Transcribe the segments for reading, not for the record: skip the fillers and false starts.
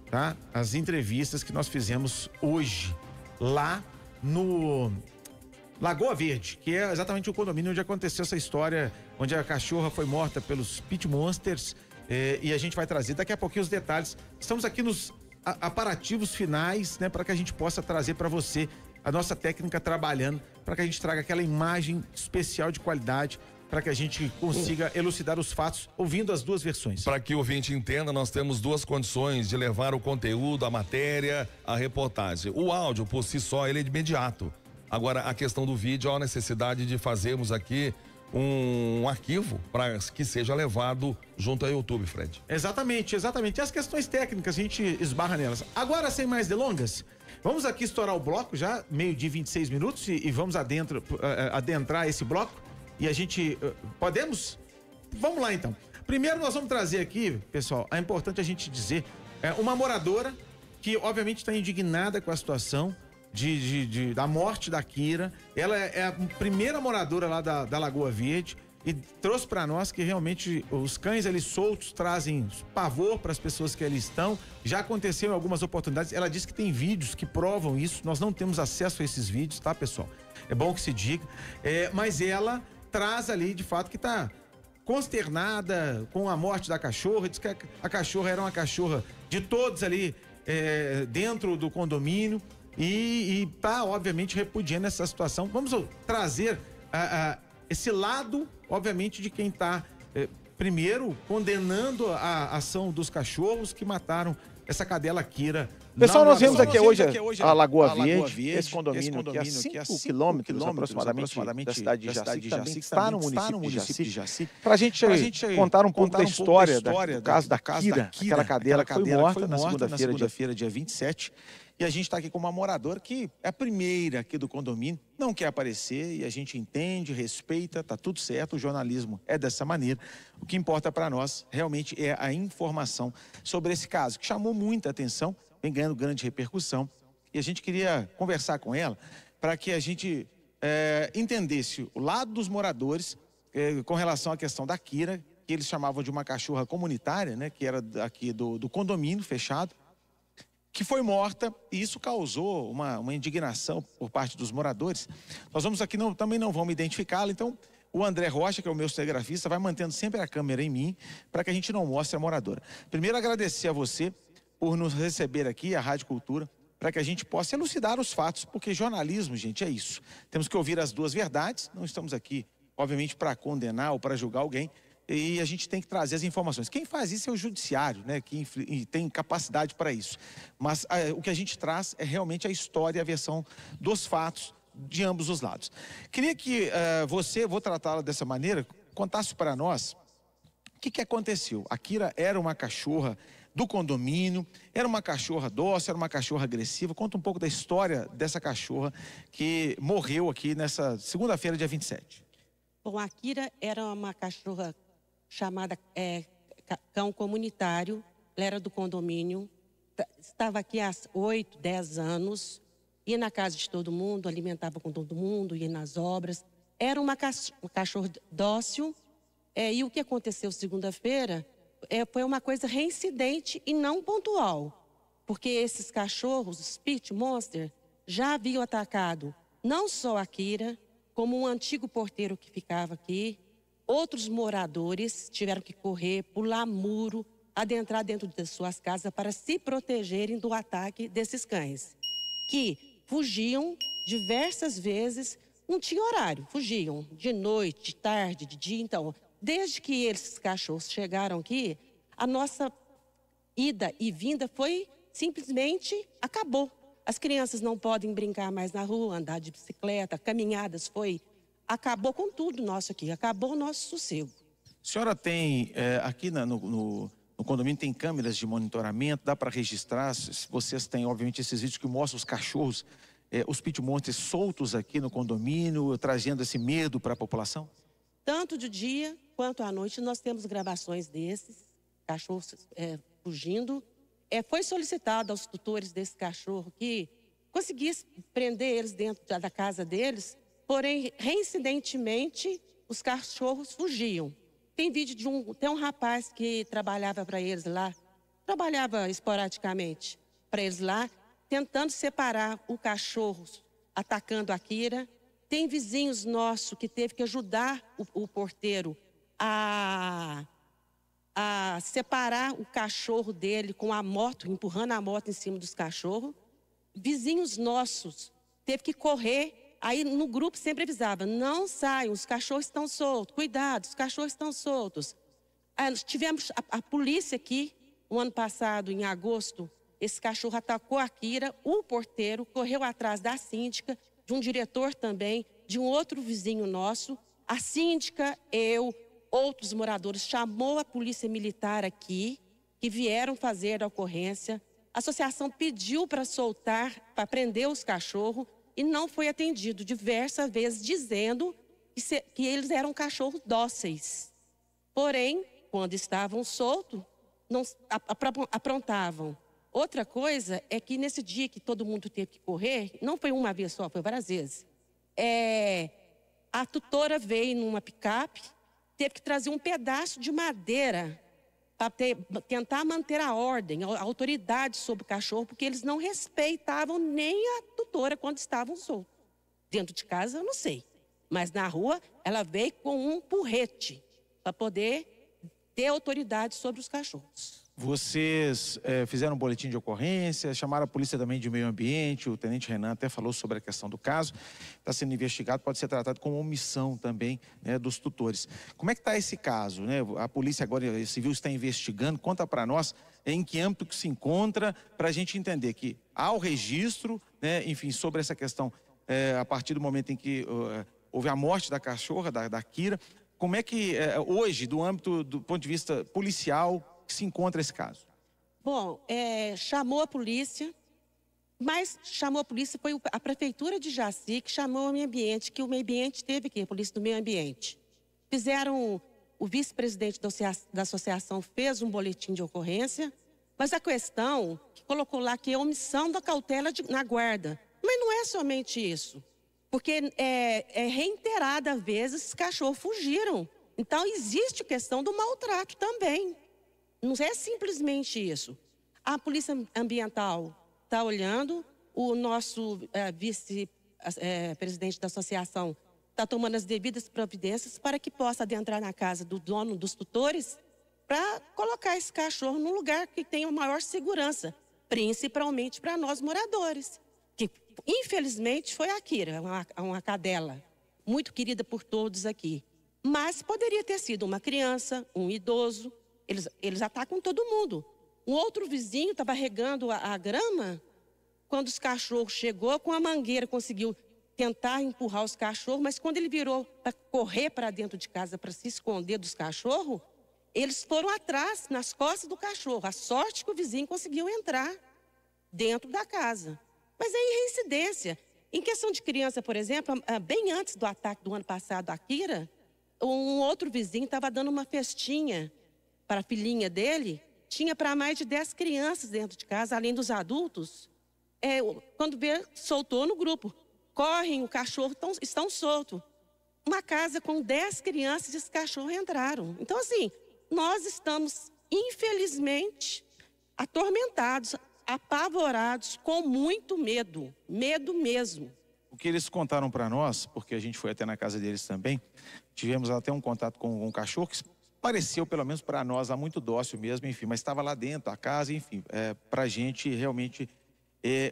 tá? As entrevistas que nós fizemos hoje lá no Lagoa Verde, que é exatamente o condomínio onde aconteceu essa história, onde a cachorra foi morta pelos Pit Monsters, e a gente vai trazer daqui a pouquinho os detalhes. Estamos aqui nos aparativos finais, né, para que a gente possa trazer para você a nossa técnica trabalhando, para que a gente traga aquela imagem especial de qualidade, para que a gente consiga elucidar os fatos ouvindo as duas versões. Para que o ouvinte entenda, nós temos duas condições de levar o conteúdo, a matéria, a reportagem. O áudio, por si só, ele é de imediato. Agora, a questão do vídeo, há a necessidade de fazermos aqui um arquivo para que seja levado junto ao YouTube, Fred. Exatamente. E as questões técnicas, a gente esbarra nelas. Agora, sem mais delongas, vamos aqui estourar o bloco já, 12h26 minutos, e vamos adentrar esse bloco. E a gente, podemos? Vamos lá então. Primeiro nós vamos trazer aqui, pessoal, é importante a gente dizer, uma moradora que obviamente está indignada com a situação da morte da Kira. Ela é a primeira moradora lá da Lagoa Verde e trouxe para nós que realmente os cães ali soltos trazem pavor para as pessoas que ali estão. Já aconteceu em algumas oportunidades. Ela disse que tem vídeos que provam isso. Nós não temos acesso a esses vídeos, tá, pessoal? É bom que se diga. Mas ela traz ali, de fato, que tá consternada com a morte da cachorra. Diz que a cachorra era uma cachorra de todos ali dentro do condomínio. E tá, obviamente, repudiando essa situação. Vamos trazer esse lado, obviamente, de quem tá, primeiro, condenando a ação dos cachorros que mataram essa cadela Kira. Pessoal, nós vemos aqui hoje a Lagoa Verde, esse condomínio que é 5 quilômetros aproximadamente da cidade de Jaci, que também está no município de Jaci. Para a gente contar um pouco da história do caso da Kira, aquela cadela que foi morta na segunda-feira, dia 27. E a gente está aqui com uma moradora que é a primeira aqui do condomínio, não quer aparecer e a gente entende, respeita, tá tudo certo, o jornalismo é dessa maneira. O que importa para nós realmente é a informação sobre esse caso, que chamou muita atenção, vem ganhando grande repercussão. E a gente queria conversar com ela para que a gente entendesse o lado dos moradores com relação à questão da Kira, que eles chamavam de uma cachorra comunitária, né, que era aqui do condomínio fechado, que foi morta, e isso causou uma indignação por parte dos moradores. Nós vamos aqui, também não vamos identificá-la, então o André Rocha, que é o meu cinegrafista, vai mantendo sempre a câmera em mim, para que a gente não mostre a moradora. Primeiro, agradecer a você por nos receber aqui, a Rádio Cultura, para que a gente possa elucidar os fatos, porque jornalismo, gente, é isso. Temos que ouvir as duas verdades, não estamos aqui, obviamente, para condenar ou para julgar alguém, e a gente tem que trazer as informações. Quem faz isso é o judiciário, né, que tem capacidade para isso. Mas o que a gente traz é realmente a história e a versão dos fatos de ambos os lados. Queria que você, vou tratá-la dessa maneira, contasse para nós o que aconteceu. A Kira era uma cachorra do condomínio, era uma cachorra dócil, era uma cachorra agressiva. Conta um pouco da história dessa cachorra que morreu aqui nessa segunda-feira, dia 27. Bom, a Kira era uma cachorra chamada cão comunitário. Ela era do condomínio, estava aqui há 8, 10 anos, ia na casa de todo mundo, alimentava com todo mundo, ia nas obras. Era uma cachorra dócil, e o que aconteceu segunda-feira foi uma coisa reincidente e não pontual, porque esses cachorros, os Pit Monster, já haviam atacado não só a Kira, como um antigo porteiro que ficava aqui. Outros moradores tiveram que correr, pular muro, adentrar dentro de suas casas para se protegerem do ataque desses cães, que fugiam diversas vezes, não tinha horário, fugiam de noite, de tarde, de dia. Então, desde que esses cachorros chegaram aqui, a nossa ida e vinda foi simplesmente acabou. As crianças não podem brincar mais na rua, andar de bicicleta, caminhadas, acabou com tudo nosso aqui, acabou o nosso sossego. A senhora tem, aqui no condomínio tem câmeras de monitoramento, dá para registrar, vocês têm obviamente esses vídeos que mostram os cachorros, os Pit Monsters soltos aqui no condomínio, trazendo esse medo para a população? Tanto de dia quanto à noite nós temos gravações desses cachorros fugindo. Foi solicitado aos tutores desse cachorro que conseguisse prender eles dentro da casa deles, porém, reincidentemente, os cachorros fugiam. Tem vídeo de um rapaz que trabalhava para eles lá, trabalhava esporadicamente para eles lá, tentando separar o cachorro, atacando a Kira. Tem vizinhos nossos que teve que ajudar o porteiro a separar o cachorro dele com a moto, empurrando a moto em cima dos cachorros. Vizinhos nossos teve que correr, aí no grupo sempre avisava, não saiam, os cachorros estão soltos, cuidado, os cachorros estão soltos. Nós tivemos a polícia aqui, o ano passado, em agosto, esse cachorro atacou a Kira, o porteiro correu atrás da síndica, de um diretor também, de um outro vizinho nosso. A síndica, eu, outros moradores, chamou a polícia militar aqui, que vieram fazer a ocorrência. A associação pediu para soltar, para prender os cachorros, e não foi atendido diversas vezes, dizendo que eles eram cachorros dóceis. Porém, quando estavam soltos, não aprontavam. Outra coisa é que nesse dia que todo mundo teve que correr, não foi uma vez só, foi várias vezes. A tutora veio numa picape, teve que trazer um pedaço de madeira para tentar manter a ordem, a autoridade sobre o cachorro, porque eles não respeitavam nem a tutora quando estavam soltos. Dentro de casa, eu não sei. Mas na rua, ela veio com um porrete para poder ter autoridade sobre os cachorros. Vocês fizeram um boletim de ocorrência, chamaram a polícia também de meio ambiente, o tenente Renan até falou sobre a questão do caso, está sendo investigado, pode ser tratado como omissão também, né, dos tutores. Como é que está esse caso, né? A polícia agora civil está investigando, conta para nós em que âmbito que se encontra, para a gente entender que há o registro, né, enfim, sobre essa questão, a partir do momento em que houve a morte da cachorra, da Kira. Como é que hoje, do âmbito, do ponto de vista policial, que se encontra esse caso? Bom, chamou a polícia, mas chamou a polícia, foi a prefeitura de Jaci que chamou o meio ambiente, que o meio ambiente teve aqui, a polícia do meio ambiente. Fizeram, o vice-presidente da associação fez um boletim de ocorrência, mas a questão que colocou lá que é omissão da cautela na guarda. Mas não é somente isso, porque reiteradas vezes os cachorros fugiram. Então existe a questão do maltrato também. Não é simplesmente isso. A polícia ambiental está olhando, o nosso vice-presidente da associação está tomando as devidas providências para que possa adentrar na casa do dono dos tutores para colocar esse cachorro num lugar que tenha maior segurança, principalmente para nós moradores. Que, infelizmente, foi a Kira, uma cadela, muito querida por todos aqui. Mas poderia ter sido uma criança, um idoso. Eles atacam todo mundo. Um outro vizinho estava regando a grama, quando os cachorros chegou, com a mangueira conseguiu tentar empurrar os cachorros, mas quando ele virou para correr para dentro de casa para se esconder dos cachorros, eles foram atrás, nas costas do cachorro. A sorte que o vizinho conseguiu entrar dentro da casa. Mas é reincidência. Em questão de criança, por exemplo, bem antes do ataque do ano passado à Kira, um outro vizinho estava dando uma festinha para a filhinha dele, tinha para mais de 10 crianças dentro de casa, além dos adultos. Quando vê, soltou no grupo. Correm, o cachorro estão soltos. Uma casa com 10 crianças e os cachorros entraram. Então, assim, nós estamos, infelizmente, atormentados, apavorados, com muito medo. Medo mesmo. O que eles contaram para nós, porque a gente foi até na casa deles também, tivemos até um contato com um cachorro que pareceu, pelo menos para nós, lá muito dócil mesmo, enfim, mas estava lá dentro, a casa, enfim, para a gente realmente,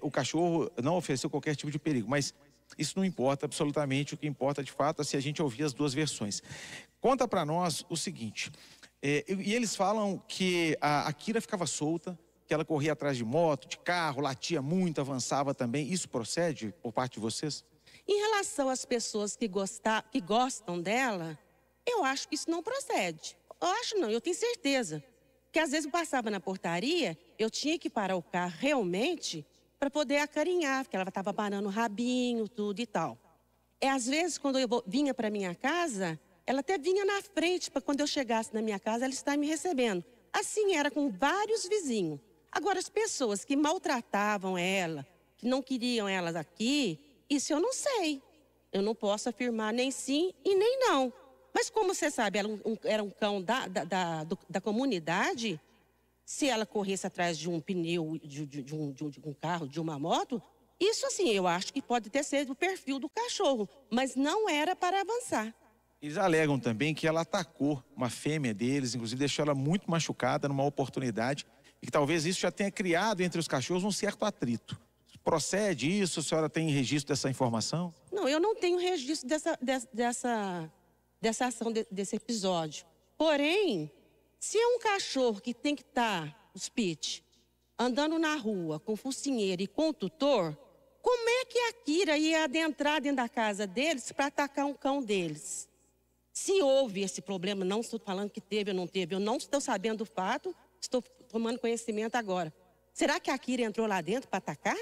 o cachorro não ofereceu qualquer tipo de perigo, mas isso não importa absolutamente, o que importa de fato é se a gente ouvir as duas versões. Conta para nós o seguinte, e eles falam que a Kira ficava solta, que ela corria atrás de moto, de carro, latia muito, avançava também, isso procede por parte de vocês? Em relação às pessoas que gostam dela, eu acho que isso não procede. Eu acho não, eu tenho certeza. Que às vezes eu passava na portaria, eu tinha que parar o carro realmente para poder acarinhar, porque ela estava abanando o rabinho, tudo e tal. Às vezes, quando eu vinha para minha casa, ela até vinha na frente, para quando eu chegasse na minha casa, ela estava me recebendo. Assim era com vários vizinhos. Agora, as pessoas que maltratavam ela, que não queriam elas aqui, isso eu não sei. Eu não posso afirmar nem sim e nem não. Mas como você sabe, era um cão da comunidade, Se ela corresse atrás de um pneu de um carro, de uma moto, isso assim, eu acho que pode ter sido o perfil do cachorro, mas não era para avançar. Eles alegam também que ela atacou uma fêmea deles, inclusive deixou ela muito machucada numa oportunidade, e que talvez isso já tenha criado entre os cachorros um certo atrito. Procede isso? A senhora tem registro dessa informação? Não, eu não tenho registro dessa ação, desse episódio. Porém, se é um cachorro que tem que estar, os pit, andando na rua com focinheira e com tutor, como é que a Kira ia adentrar dentro da casa deles para atacar um cão deles? Se houve esse problema, não estou falando que teve ou não teve, eu não estou sabendo do fato, estou tomando conhecimento agora. Será que a Kira entrou lá dentro para atacar?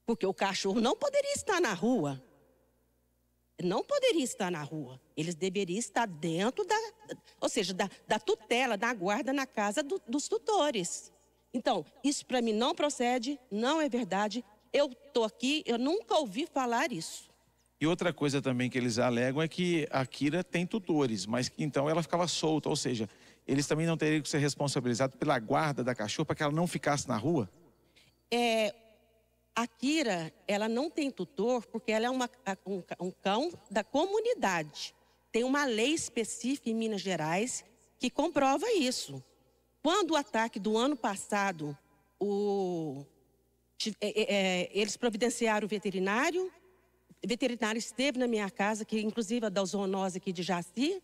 Porque o cachorro não poderia estar na rua. Não poderia estar na rua. Eles deveriam estar dentro ou seja, da tutela, da guarda na casa dos tutores. Então, isso para mim não procede, não é verdade. Eu estou aqui, eu nunca ouvi falar isso. E outra coisa também que eles alegam é que a Kira tem tutores, mas que então ela ficava solta, ou seja, eles também não teriam que ser responsabilizados pela guarda da cachorra para que ela não ficasse na rua? A Kira, ela não tem tutor porque ela é um cão da comunidade. Tem uma lei específica em Minas Gerais que comprova isso. Quando o ataque do ano passado, eles providenciaram o veterinário esteve na minha casa, que inclusive a da zoonose aqui de Jaci.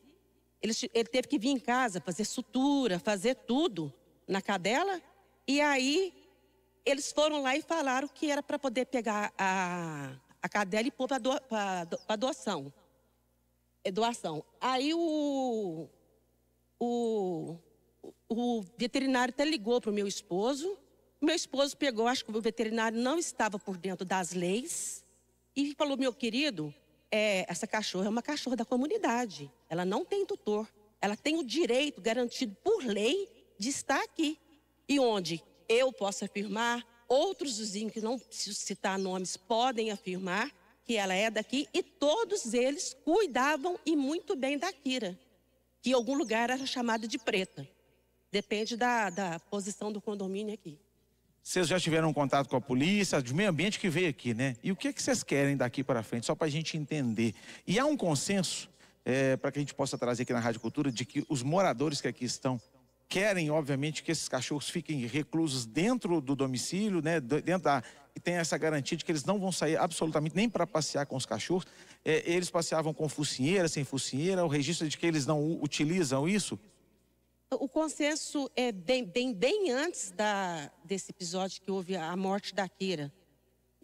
Ele teve que vir em casa, fazer sutura, fazer tudo na cadela. E aí, eles foram lá e falaram que era para poder pegar a cadela e pôr para doação. Doação. Aí o veterinário até ligou para o meu esposo. O meu esposo pegou, acho que o veterinário não estava por dentro das leis. E falou, meu querido, essa cachorra é uma cachorra da comunidade. Ela não tem tutor. Ela tem o direito garantido por lei de estar aqui. E onde eu posso afirmar, outros vizinhos que não preciso citar nomes podem afirmar que ela é daqui. E todos eles cuidavam e muito bem da Kira, que em algum lugar era chamada de preta. Depende da posição do condomínio aqui. Vocês já tiveram contato com a polícia, do meio ambiente que veio aqui, né? E o que vocês querem daqui para frente, só para a gente entender? E há um consenso, para que a gente possa trazer aqui na Rádio Cultura, de que os moradores que aqui estão querem, obviamente, que esses cachorros fiquem reclusos dentro do domicílio, né? E tem essa garantia de que eles não vão sair absolutamente nem para passear com os cachorros. Eles passeavam com focinheira, sem focinheira, o registro de que eles não utilizam isso? O consenso é bem antes desse episódio que houve a morte da Kira.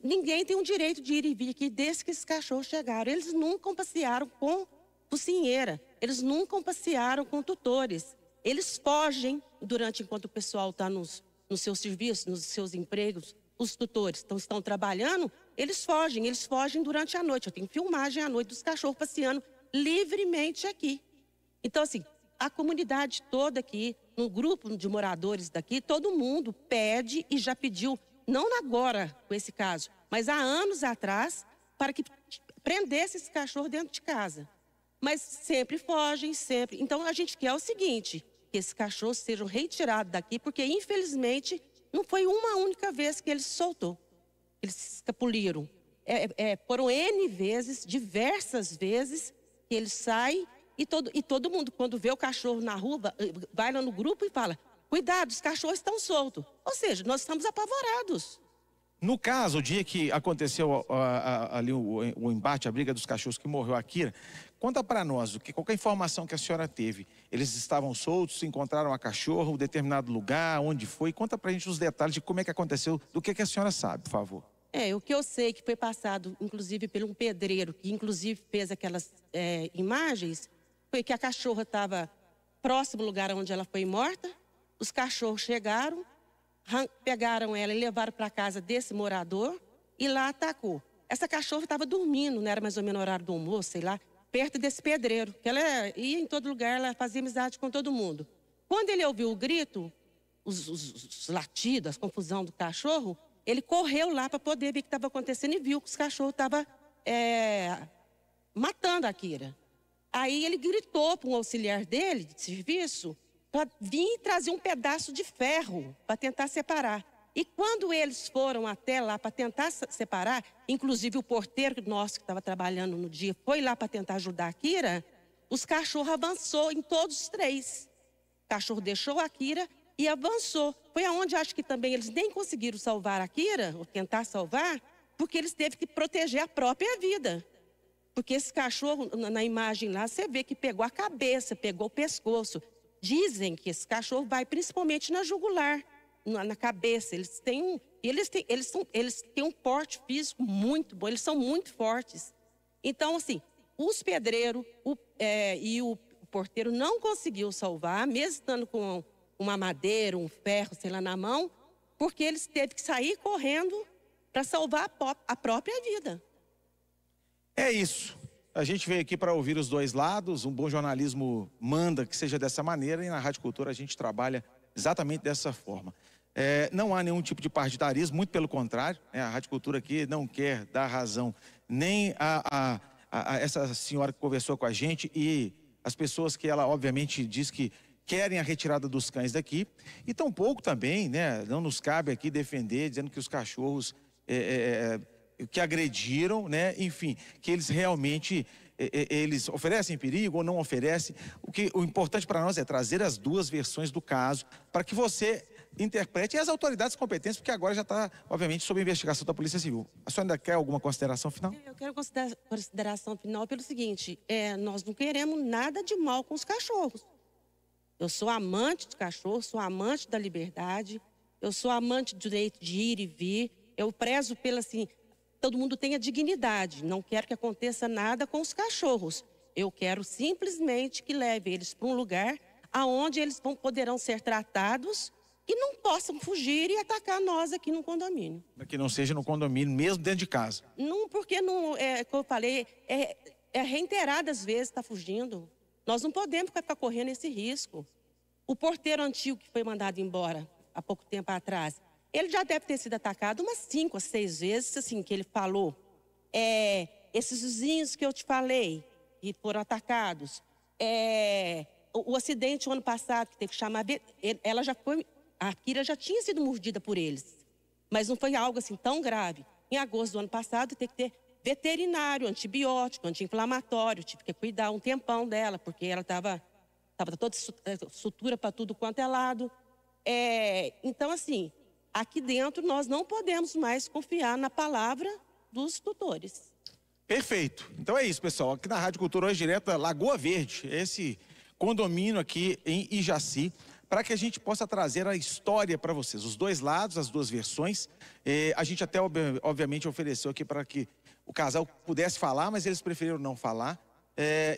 Ninguém tem o direito de ir e vir aqui desde que esses cachorros chegaram. Eles nunca passearam com focinheira, eles nunca passearam com tutores. Eles fogem enquanto o pessoal está nos seus serviços, nos seus empregos. Os tutores estão trabalhando, eles fogem durante a noite. Eu tenho filmagem à noite dos cachorros passeando livremente aqui. Então, assim, a comunidade toda aqui, um grupo de moradores daqui, todo mundo pede e já pediu, não agora com esse caso, mas há anos atrás, para que prendesse esse cachorro dentro de casa. Mas sempre fogem, sempre. Então a gente quer o seguinte, que esses cachorros sejam retirados daqui, porque infelizmente não foi uma única vez que eles soltou. Eles escapuliram. Foram N vezes, diversas vezes, que eles saem. E todo mundo, quando vê o cachorro na rua, vai lá no grupo e fala, cuidado, os cachorros estão soltos. Ou seja, nós estamos apavorados. No caso, o dia que aconteceu ali o embate, a briga dos cachorros que morreu a Kira, conta para nós, qualquer informação que a senhora teve. Eles estavam soltos, encontraram a cachorra em um determinado lugar, onde foi? Conta pra gente os detalhes de como é que aconteceu, do que a senhora sabe, por favor. O que eu sei que foi passado, inclusive, por um pedreiro, que inclusive fez aquelas imagens, foi que a cachorra estava próximo ao lugar onde ela foi morta. Os cachorros chegaram, pegaram ela e levaram para a casa desse morador e lá atacou. Essa cachorra estava dormindo, né? Era mais ou menos o horário do almoço, sei lá, perto desse pedreiro. Que ela ia em todo lugar, ela fazia amizade com todo mundo. Quando ele ouviu o grito, os latidos, a confusão do cachorro, ele correu lá para poder ver o que estava acontecendo e viu que os cachorros estavam matando a Kira. Aí ele gritou para um auxiliar dele, de serviço, para vir trazer um pedaço de ferro para tentar separar. E quando eles foram até lá para tentar separar, inclusive o porteiro nosso que estava trabalhando no dia foi lá para tentar ajudar a Kira, os cachorros avançou em todos os 3. O cachorro deixou a Kira e avançou. Foi aonde acho que também eles nem conseguiram salvar a Kira, ou tentar salvar, porque eles teve que proteger a própria vida. Porque esse cachorro, na imagem lá, você vê que pegou a cabeça, pegou o pescoço. Dizem que esse cachorro vai principalmente na jugular, na cabeça. Eles têm um porte físico muito bom, eles são muito fortes. Então, assim, os pedreiros e o porteiro não conseguiu salvar, mesmo estando com uma madeira, um ferro, sei lá, na mão, porque eles teve que sair correndo para salvar a própria vida. É isso. A gente veio aqui para ouvir os dois lados. Um bom jornalismo manda que seja dessa maneira, e na Rádio Cultura a gente trabalha exatamente dessa forma. Não há nenhum tipo de partidarismo, muito pelo contrário, né? A Rádio Cultura aqui não quer dar razão nem a essa senhora que conversou com a gente e as pessoas que ela obviamente diz que querem a retirada dos cães daqui, e tampouco também, né, não nos cabe aqui defender, dizendo que os cachorros que agrediram, né, enfim, que eles realmente eles oferecem perigo ou não oferecem. O importante para nós é trazer as duas versões do caso para que você interprete, e as autoridades competentes, porque agora já está, obviamente, sob investigação da Polícia Civil. A senhora ainda quer alguma consideração final? Eu quero consideração final pelo seguinte: nós não queremos nada de mal com os cachorros. Eu sou amante de cachorro, sou amante da liberdade, eu sou amante do direito de ir e vir, eu prezo pela, assim, todo mundo tenha dignidade, não quero que aconteça nada com os cachorros. Eu quero simplesmente que leve eles para um lugar aonde eles poderão ser tratados e não possam fugir e atacar nós aqui no condomínio. Que não seja no condomínio, mesmo dentro de casa. Não, porque não, como eu falei, reiteradas vezes está fugindo. Nós não podemos ficar correndo esse risco. O porteiro antigo que foi mandado embora há pouco tempo atrás, ele já deve ter sido atacado umas 5 a 6 vezes, assim, que ele falou. Esses vizinhos que eu te falei, que foram atacados. O acidente o ano passado, que teve que chamar, a Kira já tinha sido mordida por eles. Mas não foi algo assim tão grave. Em agosto do ano passado, teve que ter veterinário, antibiótico, anti-inflamatório. Tive que cuidar um tempão dela, porque ela estava toda sutura para tudo quanto é lado. Então, assim, aqui dentro nós não podemos mais confiar na palavra dos tutores. Perfeito. Então é isso, pessoal. Aqui na Rádio Cultura hoje, direto da Lagoa Verde, esse condomínio aqui em Ijaci, para que a gente possa trazer a história para vocês, os dois lados, as duas versões. A gente até, obviamente, ofereceu aqui para que o casal pudesse falar, mas eles preferiram não falar.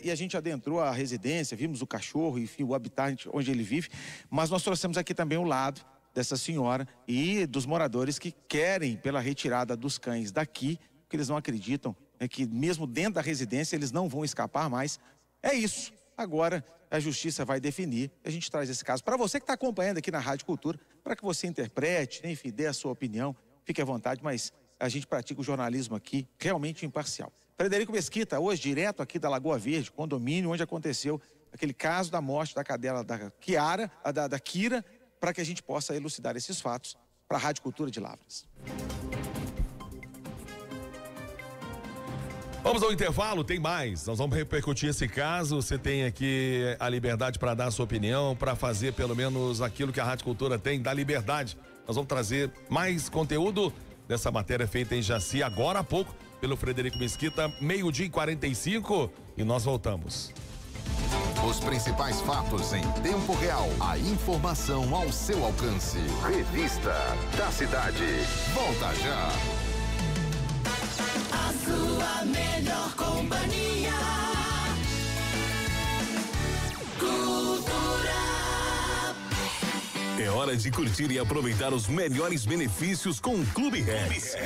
E a gente adentrou a residência, vimos o cachorro, enfim, o habitat onde ele vive. Mas nós trouxemos aqui também o lado dessa senhora e dos moradores que querem pela retirada dos cães daqui, porque eles não acreditam que mesmo dentro da residência eles não vão escapar mais. É isso. Agora a justiça vai definir. A gente traz esse caso para você que está acompanhando aqui na Rádio Cultura, para que você interprete, enfim, dê a sua opinião. Fique à vontade, mas a gente pratica o jornalismo aqui realmente imparcial. Frederico Mesquita, hoje direto aqui da Lagoa Verde, condomínio onde aconteceu aquele caso da morte da cadela da Kira, para que a gente possa elucidar esses fatos para a Rádio Cultura de Lavras. Vamos ao intervalo, tem mais. Nós vamos repercutir esse caso. Você tem aqui a liberdade para dar a sua opinião, para fazer pelo menos aquilo que a Rádio Cultura tem, da liberdade. Nós vamos trazer mais conteúdo dessa matéria feita em Jaci agora há pouco pelo Frederico Mesquita, 12:45, e nós voltamos. Os principais fatos em tempo real. A informação ao seu alcance. Revista da Cidade. Volta já. A sua melhor companhia. Cultura. É hora de curtir e aproveitar os melhores benefícios com o Clube Rex.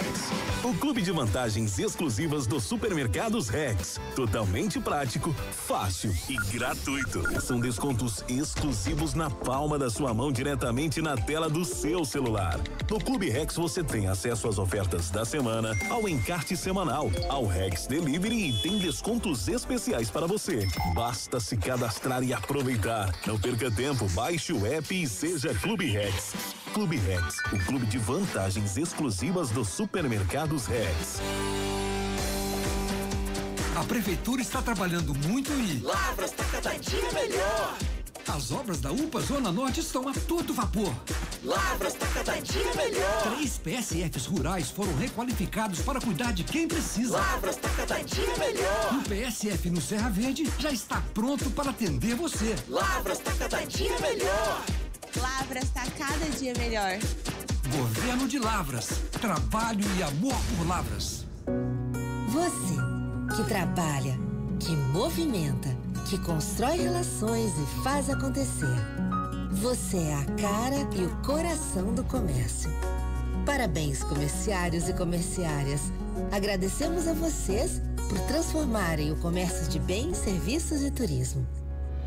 O clube de vantagens exclusivas dos supermercados Rex. Totalmente prático, fácil e gratuito. São descontos exclusivos na palma da sua mão, diretamente na tela do seu celular. No Clube Rex você tem acesso às ofertas da semana, ao encarte semanal, ao Rex Delivery e tem descontos especiais para você. Basta se cadastrar e aproveitar. Não perca tempo, baixe o app e seja Clube Rex. Clube Rex, o clube de vantagens exclusivas dos supermercados Rex. A prefeitura está trabalhando muito e... Lavras tá cada dia melhor. As obras da UPA Zona Norte estão a todo vapor. Lavras tá cada dia melhor. 3 PSFs rurais foram requalificados para cuidar de quem precisa. Lavras tá cada dia melhor. O PSF no Serra Verde já está pronto para atender você. Lavras tá cada dia melhor. Lavras tá cada dia melhor. Governo de Lavras. Trabalho e amor por Lavras. Você que trabalha, que movimenta, que constrói relações e faz acontecer. Você é a cara e o coração do comércio. Parabéns, comerciários e comerciárias. Agradecemos a vocês por transformarem o comércio de bens, serviços e turismo.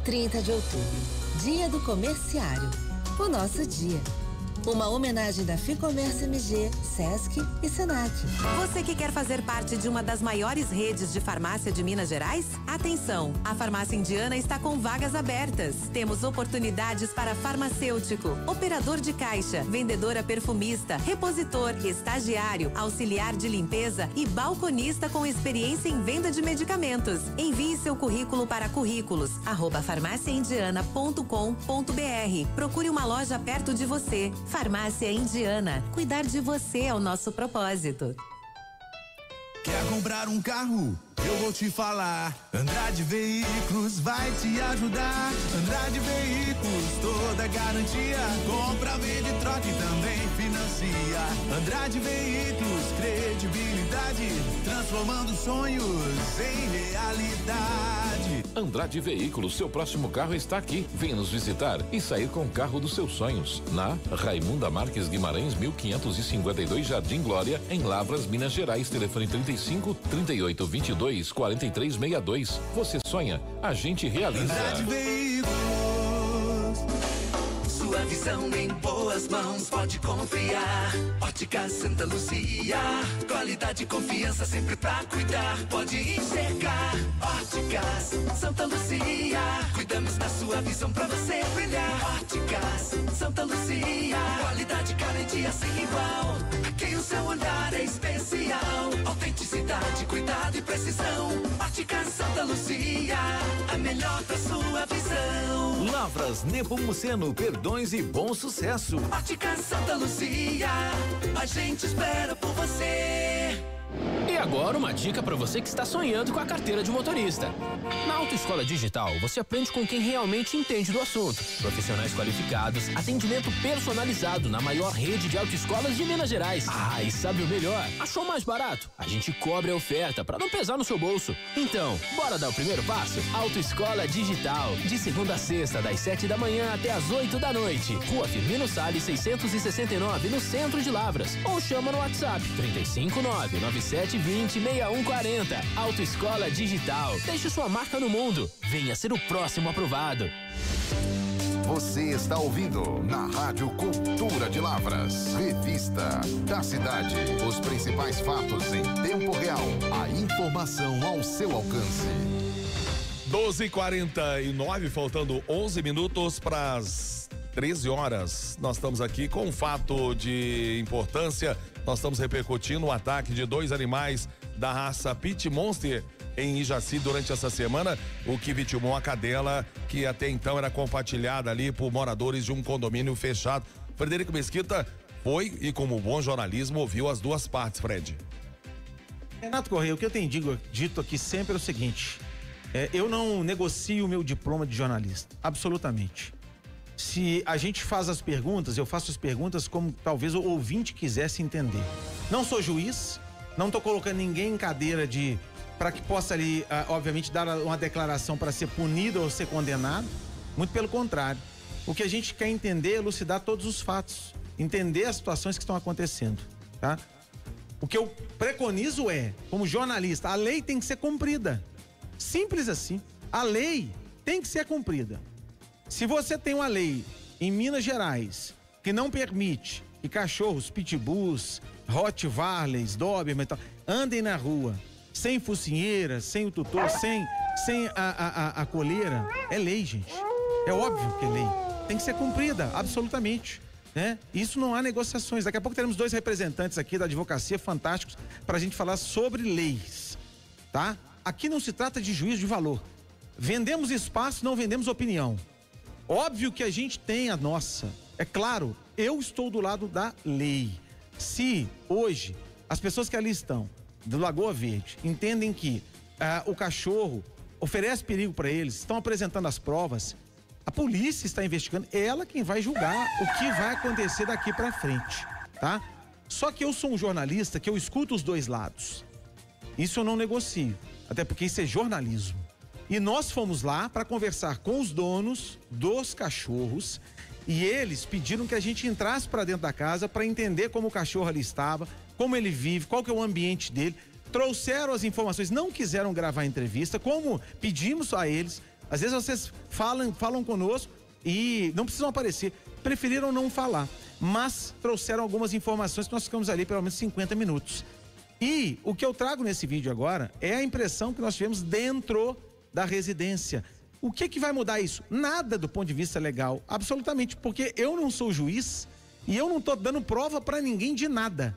30 de outubro, Dia do Comerciário. O nosso dia. Uma homenagem da Ficomércio MG, Sesc e Senac. Você que quer fazer parte de uma das maiores redes de farmácia de Minas Gerais? Atenção! A Farmácia Indiana está com vagas abertas. Temos oportunidades para farmacêutico, operador de caixa, vendedora perfumista, repositor, estagiário, auxiliar de limpeza e balconista com experiência em venda de medicamentos. Envie seu currículo para currículos@farmaciaindiana.com.br. Procure uma loja perto de você. Farmácia Indiana. Cuidar de você é o nosso propósito. Quer comprar um carro? Eu vou te falar. Andrade Veículos vai te ajudar. Andrade Veículos, toda garantia. Compra, vende, troca e também financia. Andrade Veículos, credibilidade, transformando sonhos em realidade. Andrade Veículos, seu próximo carro está aqui. Venha nos visitar e sair com o carro dos seus sonhos. Na Raimunda Marques Guimarães, 1552, Jardim Glória, em Lavras, Minas Gerais. Telefone 35 38 22 4362. Você sonha, a gente realiza. Andrade Veículos. Sua visão em boas mãos, pode confiar. Óticas Santa Luzia, qualidade e confiança sempre pra cuidar. Pode enxergar. Óticas Santa Luzia, cuidamos da sua visão pra você brilhar. Óticas Santa Luzia, qualidade, garantia sem igual. Aqui o seu olhar é especial. Autenticidade, cuidado e precisão. Óticas Santa Luzia, a melhor pra sua visão. Lavras, Nepomuceno, Perdões e Bom Sucesso. Óticas Santa Luzia, a gente espera por você. E agora uma dica para você que está sonhando com a carteira de motorista. Na Autoescola Digital, você aprende com quem realmente entende do assunto. Profissionais qualificados, atendimento personalizado na maior rede de autoescolas de Minas Gerais. Ah, e sabe o melhor? Achou mais barato? A gente cobre a oferta para não pesar no seu bolso. Então, bora dar o primeiro passo? Autoescola Digital, de segunda a sexta, das 7 da manhã até as 8 da noite. Rua Firmino Salles, 669, no centro de Lavras. Ou chama no WhatsApp 359-9720-6140. Autoescola Digital. Deixe sua marca no mundo. Venha ser o próximo aprovado. Você está ouvindo na Rádio Cultura de Lavras. Revista da Cidade. Os principais fatos em tempo real. A informação ao seu alcance. 12h49, faltando 11 minutos para as 13 horas. Nós estamos aqui com um fato de importância. Nós estamos repercutindo o ataque de 2 animais da raça Pit Monster em Ijaci durante essa semana, o que vitimou a cadela que até então era compartilhada ali por moradores de um condomínio fechado. Frederico Mesquita foi e, como bom jornalismo, ouviu as duas partes, Fred. Renato Correia, o que eu tenho dito aqui sempre é o seguinte: eu não negocio o meu diploma de jornalista, absolutamente. Se a gente faz as perguntas, eu faço as perguntas como talvez o ouvinte quisesse entender. Não sou juiz, não estou colocando ninguém em cadeira para que possa ali, obviamente, dar uma declaração para ser punido ou ser condenado. Muito pelo contrário. O que a gente quer entender é elucidar todos os fatos, entender as situações que estão acontecendo, tá? O que eu preconizo é, como jornalista, a lei tem que ser cumprida. Simples assim. A lei tem que ser cumprida. Se você tem uma lei em Minas Gerais que não permite que cachorros, pitbulls, rottweilers, doberman, andem na rua sem focinheira, sem o tutor, sem a coleira, é lei, gente. É óbvio que é lei. Tem que ser cumprida, absolutamente. Né? Isso não há negociações. Daqui a pouco teremos 2 representantes aqui da advocacia fantásticos para a gente falar sobre leis, tá? Aqui não se trata de juízo de valor. Vendemos espaço, não vendemos opinião. Óbvio que a gente tem a nossa. É claro, eu estou do lado da lei. Se hoje as pessoas que ali estão, do Lagoa Verde, entendem que o cachorro oferece perigo para eles, estão apresentando as provas, a polícia está investigando, é ela quem vai julgar o que vai acontecer daqui para frente, tá? Só que eu sou um jornalista que eu escuto os 2 lados. Isso eu não negocio, até porque isso é jornalismo. E nós fomos lá para conversar com os donos dos cachorros e eles pediram que a gente entrasse para dentro da casa para entender como o cachorro ali estava, como ele vive, qual que é o ambiente dele. Trouxeram as informações, não quiseram gravar a entrevista, como pedimos a eles. Às vezes vocês falam conosco e não precisam aparecer, preferiram não falar, mas trouxeram algumas informações que nós ficamos ali pelo menos 50 minutos. E o que eu trago nesse vídeo agora é a impressão que nós tivemos dentro da residência. O que vai mudar isso? Nada do ponto de vista legal, absolutamente, porque eu não sou juiz e eu não estou dando prova para ninguém de nada.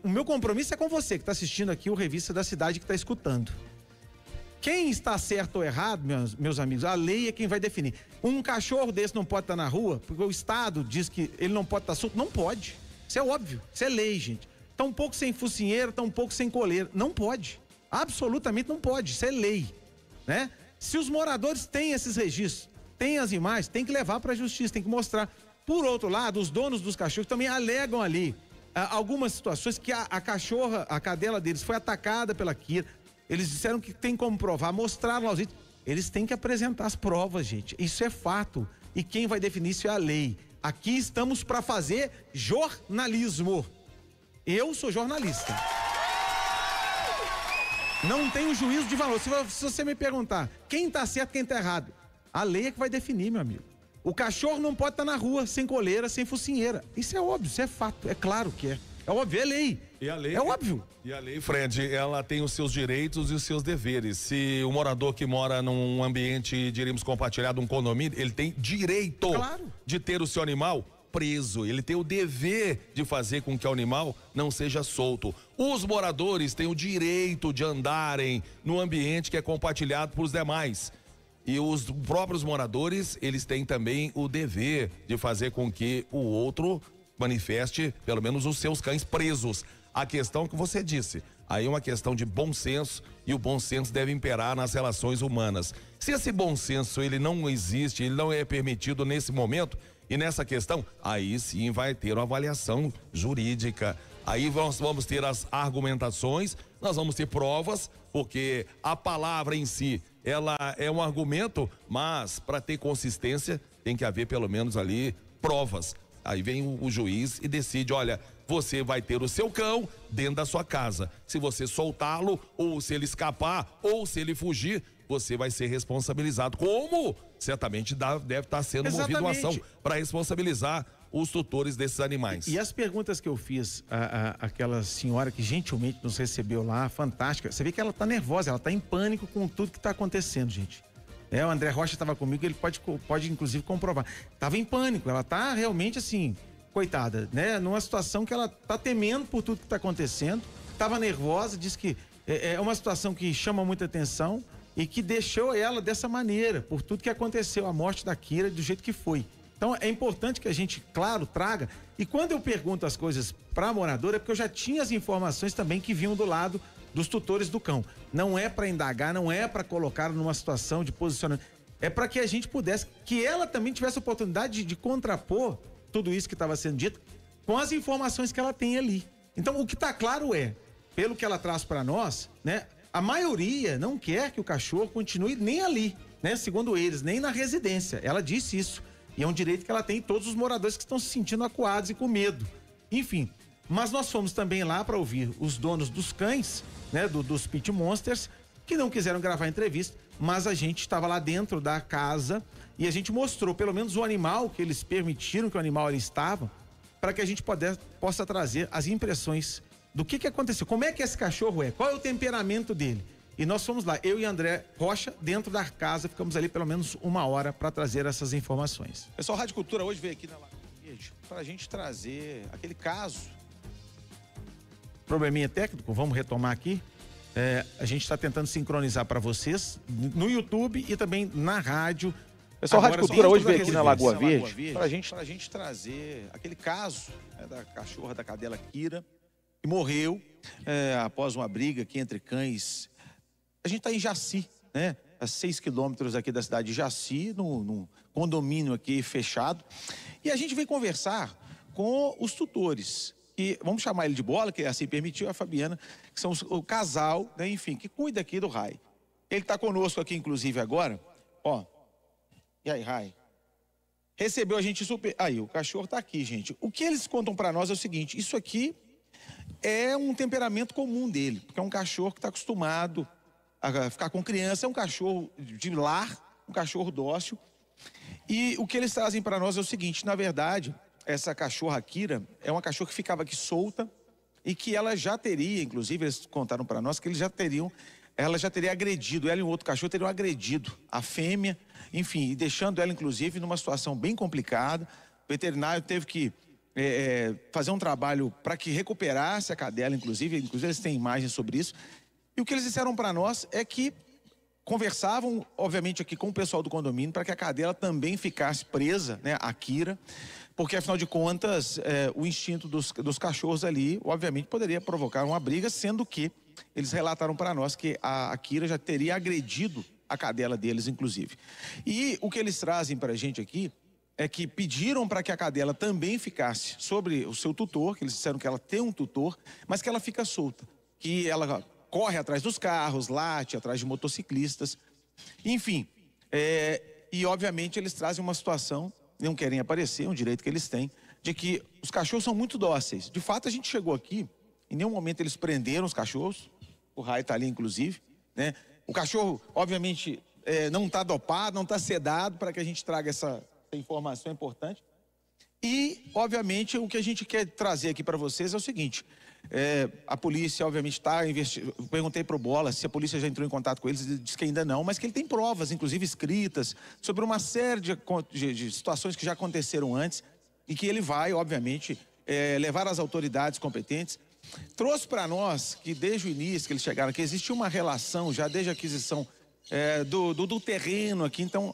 O meu compromisso é com você que está assistindo aqui o Revista da Cidade, que está escutando. Quem está certo ou errado, meus amigos, a lei é quem vai definir. Um cachorro desse não pode estar na rua, porque o Estado diz que ele não pode estar solto. Não pode. Isso é óbvio. Isso é lei, gente. Tão pouco sem focinheira, tão pouco sem coleira. Não pode. Absolutamente não pode. Isso é lei, né? Se os moradores têm esses registros, têm as imagens, tem que levar para a justiça, tem que mostrar. Por outro lado, os donos dos cachorros também alegam ali algumas situações que a cachorra, a cadela deles foi atacada pela Kira. Eles disseram que tem como provar, mostraram aos itens. Eles têm que apresentar as provas, gente. Isso é fato. E quem vai definir isso é a lei. Aqui estamos para fazer jornalismo. Eu sou jornalista. Não tenho juízo de valor. Se você me perguntar quem tá certo, quem tá errado, a lei é que vai definir, meu amigo. O cachorro não pode estar na rua sem coleira, sem focinheira. Isso é óbvio, isso é fato. É claro que é. É óbvio, é lei. E a lei, é óbvio. E a lei, Fred, ela tem os seus direitos e os seus deveres. Se o morador que mora num ambiente, diríamos, compartilhado, um condomínio, ele tem direito de ter o seu animal preso. Ele tem o dever de fazer com que o animal não seja solto. Os moradores têm o direito de andarem no ambiente que é compartilhado por os demais. E os próprios moradores, eles têm também o dever de fazer com que o outro manifeste, pelo menos, os seus cães presos. A questão que você disse, aí é uma questão de bom senso, e o bom senso deve imperar nas relações humanas. Se esse bom senso ele não existe, ele não é permitido nesse momento e nessa questão, aí sim vai ter uma avaliação jurídica. Aí nós vamos ter as argumentações, nós vamos ter provas, porque a palavra em si, ela é um argumento, mas para ter consistência tem que haver pelo menos ali provas. Aí vem o juiz e decide, olha, você vai ter o seu cão dentro da sua casa. Se você soltá-lo, ou se ele escapar, ou se ele fugir, você vai ser responsabilizado. Como? Certamente deve estar sendo movida uma ação para responsabilizar os tutores desses animais. E as perguntas que eu fiz àquela senhora que gentilmente nos recebeu lá, fantástica, você vê que ela tá nervosa, ela tá em pânico com tudo que tá acontecendo, gente. O André Rocha estava comigo, ele pode inclusive comprovar. Tava em pânico, ela tá realmente assim, coitada, né? Numa situação que ela tá temendo por tudo que tá acontecendo, tava nervosa, diz que é uma situação que chama muita atenção e que deixou ela dessa maneira, por tudo que aconteceu, a morte da Kira do jeito que foi. Então é importante que a gente, claro, traga. E quando eu pergunto as coisas para morador, é porque eu já tinha as informações também que vinham do lado dos tutores do cão. Não é para indagar, não é para colocar numa situação de posicionamento. É para que a gente pudesse, que ela também tivesse a oportunidade de contrapor tudo isso que estava sendo dito com as informações que ela tem ali. Então o que está claro pelo que ela traz para nós, né? A maioria não quer que o cachorro continue nem ali, né? Segundo eles, nem na residência. Ela disse isso. E é um direito que ela tem, todos os moradores que estão se sentindo acuados e com medo. Enfim, mas nós fomos também lá para ouvir os donos dos cães, né, dos Pit Monsters, que não quiseram gravar a entrevista, mas a gente estava lá dentro da casa e a gente mostrou pelo menos o animal que eles permitiram que o animal ali estava, para que a gente possa trazer as impressões do que aconteceu, como é que esse cachorro é, qual é o temperamento dele. E nós fomos lá, eu e André Rocha, dentro da casa, ficamos ali pelo menos 1 hora para trazer essas informações. Pessoal, Rádio Cultura hoje veio aqui na Lagoa Verde para a gente trazer aquele caso. Probleminha técnico, vamos retomar aqui. A gente está tentando sincronizar para vocês no YouTube e também na rádio. Pessoal, Rádio Cultura hoje veio aqui na Lagoa Verde para a gente trazer aquele caso, né, da cachorra da cadela Kira, que morreu após uma briga aqui entre cães. A gente está em Jaci, né? A 6 quilômetros aqui da cidade de Jaci, num condomínio aqui fechado. E a gente veio conversar com os tutores, que vamos chamar ele de Bola, que assim permitiu, a Fabiana, que são o casal, né, enfim, que cuida aqui do Rai. Ele está conosco aqui, inclusive, agora. Ó. E aí, Rai? Recebeu a gente super... Aí, o cachorro está aqui, gente. O que eles contam para nós é o seguinte: isso aqui é um temperamento comum dele, porque é um cachorro que está acostumado a ficar com criança, é um cachorro de lar, um cachorro dócil. E o que eles trazem para nós é o seguinte: na verdade, essa cachorra Kira é uma cachorra que ficava aqui solta e que ela já teria, inclusive eles contaram para nós que ela já teria agredido, ela e um outro cachorro teriam agredido a fêmea, enfim, e deixando ela inclusive numa situação bem complicada. O veterinário teve que fazer um trabalho para que recuperasse a cadela, inclusive eles têm imagens sobre isso. E o que eles disseram para nós é que conversavam, obviamente, aqui com o pessoal do condomínio para que a cadela também ficasse presa, né, a Kira, porque, afinal de contas, o instinto dos cachorros ali, obviamente, poderia provocar uma briga, sendo que eles relataram para nós que a Kira já teria agredido a cadela deles, inclusive. E o que eles trazem para a gente aqui é que pediram para que a cadela também ficasse sobre o seu tutor, que eles disseram que ela tem um tutor, mas que ela fica solta, que ela corre atrás dos carros, late atrás de motociclistas, enfim. E obviamente eles trazem uma situação, não querem aparecer, um direito que eles têm, de que os cachorros são muito dóceis. De fato, a gente chegou aqui, em nenhum momento eles prenderam os cachorros, o Rai está ali inclusive, né? O cachorro, obviamente, não está dopado, não está sedado, para que a gente traga essa informação importante. E, obviamente, o que a gente quer trazer aqui para vocês é o seguinte: a polícia, obviamente, está investigando. Perguntei para o Bola se a polícia já entrou em contato com eles, ele disse que ainda não, mas que ele tem provas, inclusive escritas, sobre uma série de situações que já aconteceram antes e que ele vai, obviamente, levar às autoridades competentes. Trouxe para nós que desde o início que eles chegaram aqui, existe uma relação já desde a aquisição do terreno aqui, então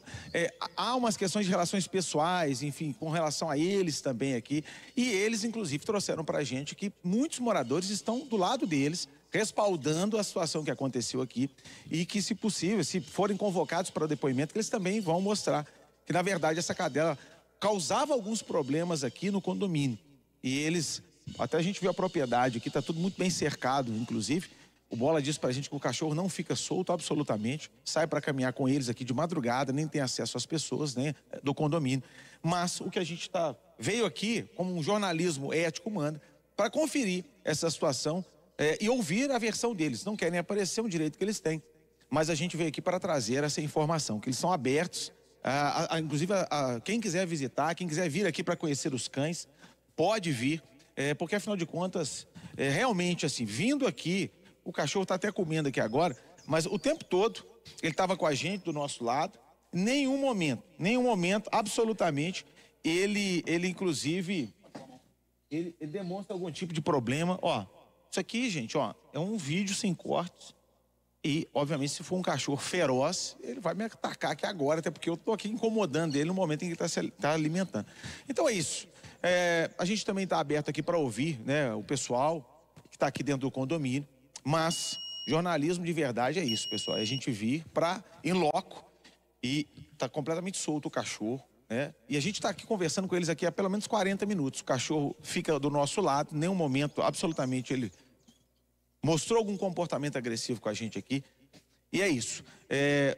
há umas questões de relações pessoais, enfim, com relação a eles também aqui, e eles inclusive trouxeram pra gente que muitos moradores estão do lado deles, respaldando a situação que aconteceu aqui, e que, se possível, se forem convocados para o depoimento, que eles também vão mostrar que, na verdade, essa cadela causava alguns problemas aqui no condomínio, e eles, até a gente viu a propriedade aqui, tá tudo muito bem cercado, inclusive. O Bola disse pra gente que o cachorro não fica solto absolutamente, sai para caminhar com eles aqui de madrugada, nem tem acesso às pessoas, né, do condomínio. Mas o que a gente veio aqui, como um jornalismo ético manda, para conferir essa situação e ouvir a versão deles. Não querem aparecer, um direito que eles têm. Mas a gente veio aqui para trazer essa informação, que eles são abertos, inclusive quem quiser visitar, quem quiser vir aqui para conhecer os cães, pode vir, porque afinal de contas, realmente assim, vindo aqui, o cachorro está até comendo aqui agora, mas o tempo todo ele estava com a gente do nosso lado. Nenhum momento, absolutamente, ele inclusive, ele demonstra algum tipo de problema. Ó, isso aqui, gente, ó, é um vídeo sem cortes. E, obviamente, se for um cachorro feroz, ele vai me atacar aqui agora, até porque eu estou aqui incomodando ele no momento em que ele está alimentando. Então é isso. A gente também está aberto aqui para ouvir, né, o pessoal que está aqui dentro do condomínio. Mas jornalismo de verdade é isso, pessoal. É a gente vir para in loco e tá completamente solto o cachorro, né? E a gente está aqui conversando com eles aqui há pelo menos 40 minutos. O cachorro fica do nosso lado, em nenhum momento, absolutamente, ele mostrou algum comportamento agressivo com a gente aqui. E é isso.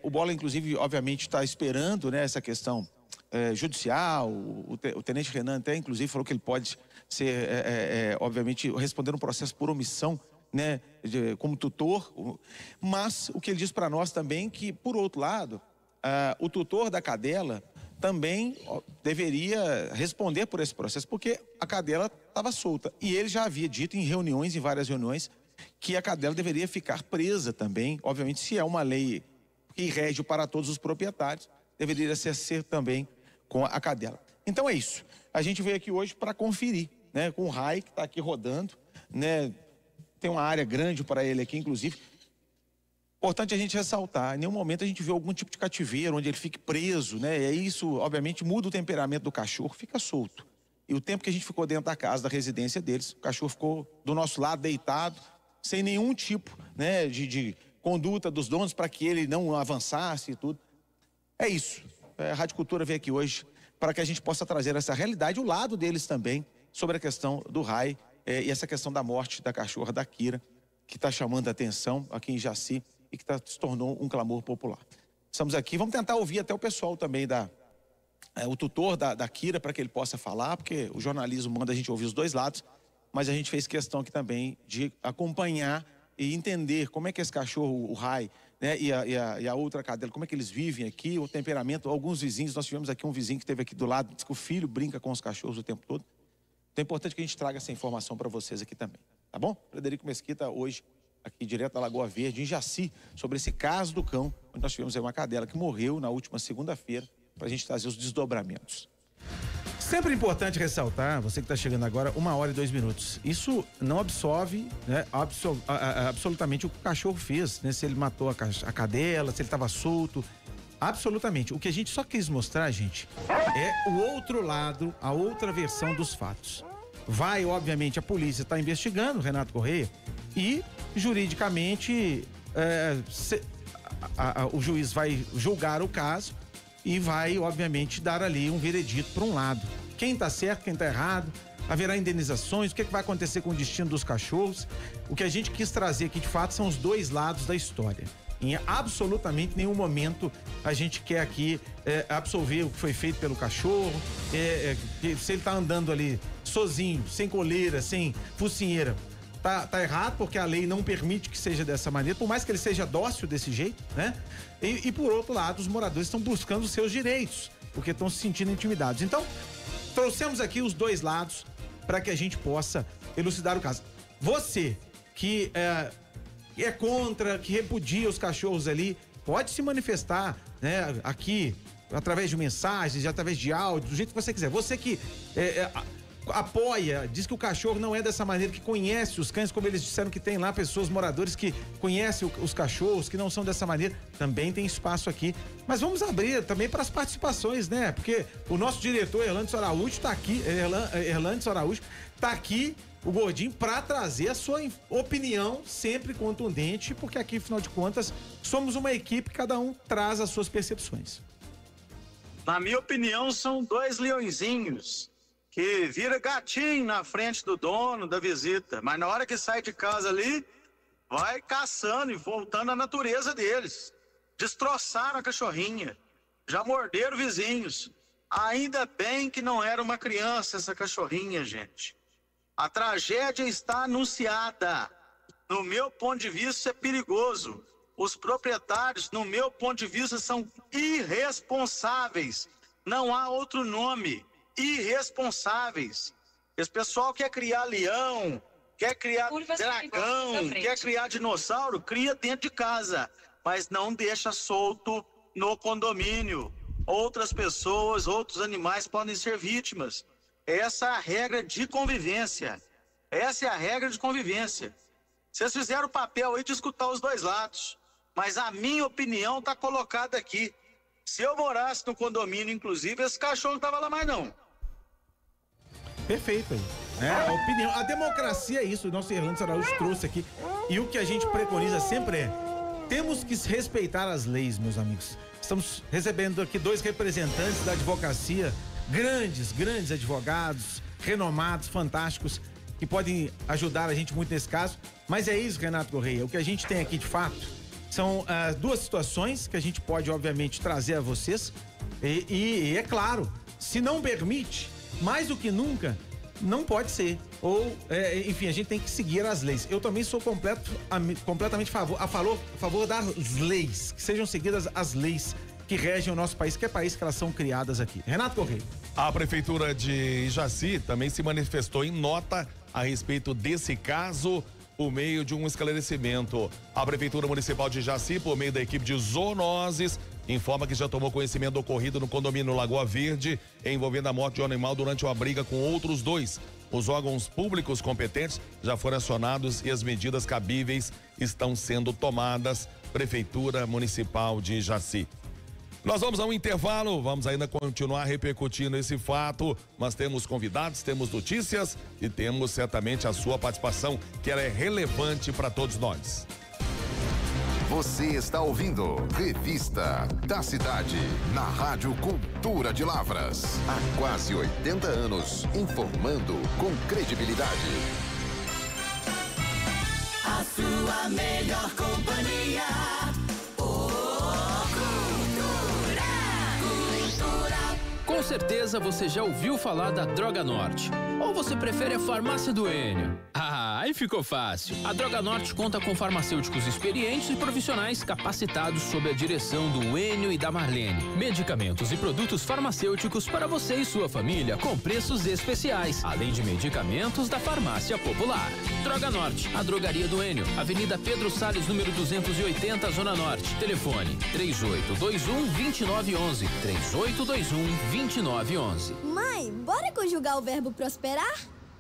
O Bola, inclusive, obviamente, está esperando, né, essa questão judicial. O tenente Renan até, inclusive, falou que ele pode ser, obviamente, responder um processo por omissão, né, como tutor. Mas o que ele diz para nós também que, por outro lado, o tutor da cadela também deveria responder por esse processo, porque a cadela estava solta. E ele já havia dito em várias reuniões, que a cadela deveria ficar presa também. Obviamente, se é uma lei que rege para todos os proprietários, deveria ser também com a cadela. Então é isso. A gente veio aqui hoje para conferir, né, com o RAI, que está aqui rodando, né? Tem uma área grande para ele aqui, inclusive. Importante a gente ressaltar, em nenhum momento a gente vê algum tipo de cativeiro onde ele fique preso, né? E isso, obviamente, muda o temperamento do cachorro, fica solto. E o tempo que a gente ficou dentro da casa, da residência deles, o cachorro ficou do nosso lado, deitado, sem nenhum tipo, né, de conduta dos donos para que ele não avançasse e tudo. É isso. A Rádio Cultura veio aqui hoje para que a gente possa trazer essa realidade, o lado deles também, sobre a questão do RAI e essa questão da morte da cachorra da Kira, que está chamando a atenção aqui em Jaci e que se tornou um clamor popular. Estamos aqui, vamos tentar ouvir até o pessoal também, o tutor da Kira, para que ele possa falar, porque o jornalismo manda a gente ouvir os dois lados, mas a gente fez questão aqui também de acompanhar e entender como é que esse cachorro, o RAI, né, e a outra cadela, como é que eles vivem aqui, o temperamento. Alguns vizinhos, nós tivemos aqui um vizinho que esteve aqui do lado, disse que o filho brinca com os cachorros o tempo todo. Então é importante que a gente traga essa informação para vocês aqui também, tá bom? Frederico Mesquita, hoje, aqui direto da Lagoa Verde, em Jaci, sobre esse caso do cão, onde nós tivemos aí uma cadela que morreu na última segunda-feira, para a gente trazer os desdobramentos. Sempre importante ressaltar, você que está chegando agora, 1h02. Isso não absolve, né, absolutamente o que o cachorro fez, né? Se ele matou a cadela, se ele estava solto. Absolutamente. O que a gente só quis mostrar, gente, é o outro lado, a outra versão dos fatos. Vai, obviamente, a polícia está investigando, Renato Correia, e juridicamente o juiz vai julgar o caso e vai, obviamente, dar ali um veredito para um lado. Quem está certo, quem está errado, haverá indenizações, o que vai acontecer com o destino dos cachorros. O que a gente quis trazer aqui, de fato, são os dois lados da história. Em absolutamente nenhum momento a gente quer aqui absolver o que foi feito pelo cachorro, se ele está andando ali sozinho, sem coleira, sem focinheira, tá errado, porque a lei não permite que seja dessa maneira, por mais que ele seja dócil desse jeito, né? E por outro lado, os moradores estão buscando os seus direitos, porque estão se sentindo intimidados. Então, trouxemos aqui os dois lados para que a gente possa elucidar o caso. Você que é contra, que repudia os cachorros ali, pode se manifestar, né, aqui, através de mensagens, através de áudio, do jeito que você quiser. Você que apoia, diz que o cachorro não é dessa maneira, que conhece os cães, como eles disseram que tem lá pessoas, moradores que conhecem os cachorros, que não são dessa maneira, também tem espaço aqui. Mas vamos abrir também para as participações, né? Porque o nosso diretor, Erlandes Araújo, está aqui, o Gordinho, para trazer a sua opinião sempre contundente, porque aqui, afinal de contas, somos uma equipe, cada um traz as suas percepções. Na minha opinião, são dois leõezinhos que vira gatinho na frente do dono, da visita, mas na hora que sai de casa ali, vai caçando e voltando à natureza deles. Destroçaram a cachorrinha, já morderam vizinhos. Ainda bem que não era uma criança essa cachorrinha, gente. A tragédia está anunciada. No meu ponto de vista, isso é perigoso. Os proprietários, no meu ponto de vista, são irresponsáveis. Não há outro nome. Irresponsáveis. Esse pessoal quer criar leão, quer criar dragão, quer criar dinossauro, cria dentro de casa, mas não deixa solto no condomínio. Outras pessoas, outros animais podem ser vítimas. Essa é a regra de convivência. Essa é a regra de convivência. Vocês fizeram o papel aí de escutar os dois lados, mas a minha opinião está colocada aqui. Se eu morasse no condomínio, inclusive, esse cachorro não estava lá mais não. Perfeito aí. A opinião, a democracia é isso, o nosso Erlandes Araújo trouxe aqui. E o que a gente preconiza sempre temos que respeitar as leis, meus amigos. Estamos recebendo aqui dois representantes da advocacia, grandes advogados, renomados, fantásticos, que podem ajudar a gente muito nesse caso. Mas é isso, Renato Correia, o que a gente tem aqui de fato são duas situações que a gente pode, obviamente, trazer a vocês. E é claro, se não permite, mais do que nunca, não pode ser. Ou, enfim, a gente tem que seguir as leis. Eu também sou completamente a favor das leis, que sejam seguidas as leis que regem o nosso país, que é país que elas são criadas aqui. Renato Correia. A Prefeitura de Jaci também se manifestou em nota a respeito desse caso, por meio de um esclarecimento. A Prefeitura Municipal de Jaci, por meio da equipe de zoonoses, informa que já tomou conhecimento do ocorrido no condomínio Lagoa Verde, envolvendo a morte de um animal durante uma briga com outros 2. Os órgãos públicos competentes já foram acionados e as medidas cabíveis estão sendo tomadas. Prefeitura Municipal de Jaci. Nós vamos a um intervalo, vamos ainda continuar repercutindo esse fato, mas temos convidados, temos notícias e temos certamente a sua participação, que ela é relevante para todos nós. Você está ouvindo Revista da Cidade, na Rádio Cultura de Lavras. Há quase 80 anos, informando com credibilidade. A sua melhor companhia. Com certeza você já ouviu falar da Droga Norte. Ou você prefere a farmácia do Enio? Ah, aí ficou fácil. A Droga Norte conta com farmacêuticos experientes e profissionais capacitados sob a direção do Enio e da Marlene. Medicamentos e produtos farmacêuticos para você e sua família com preços especiais, além de medicamentos da farmácia popular. Droga Norte, a drogaria do Enio, Avenida Pedro Salles, número 280, Zona Norte. Telefone 3821-2911. 3821-2911. Mãe, bora conjugar o verbo prosperar?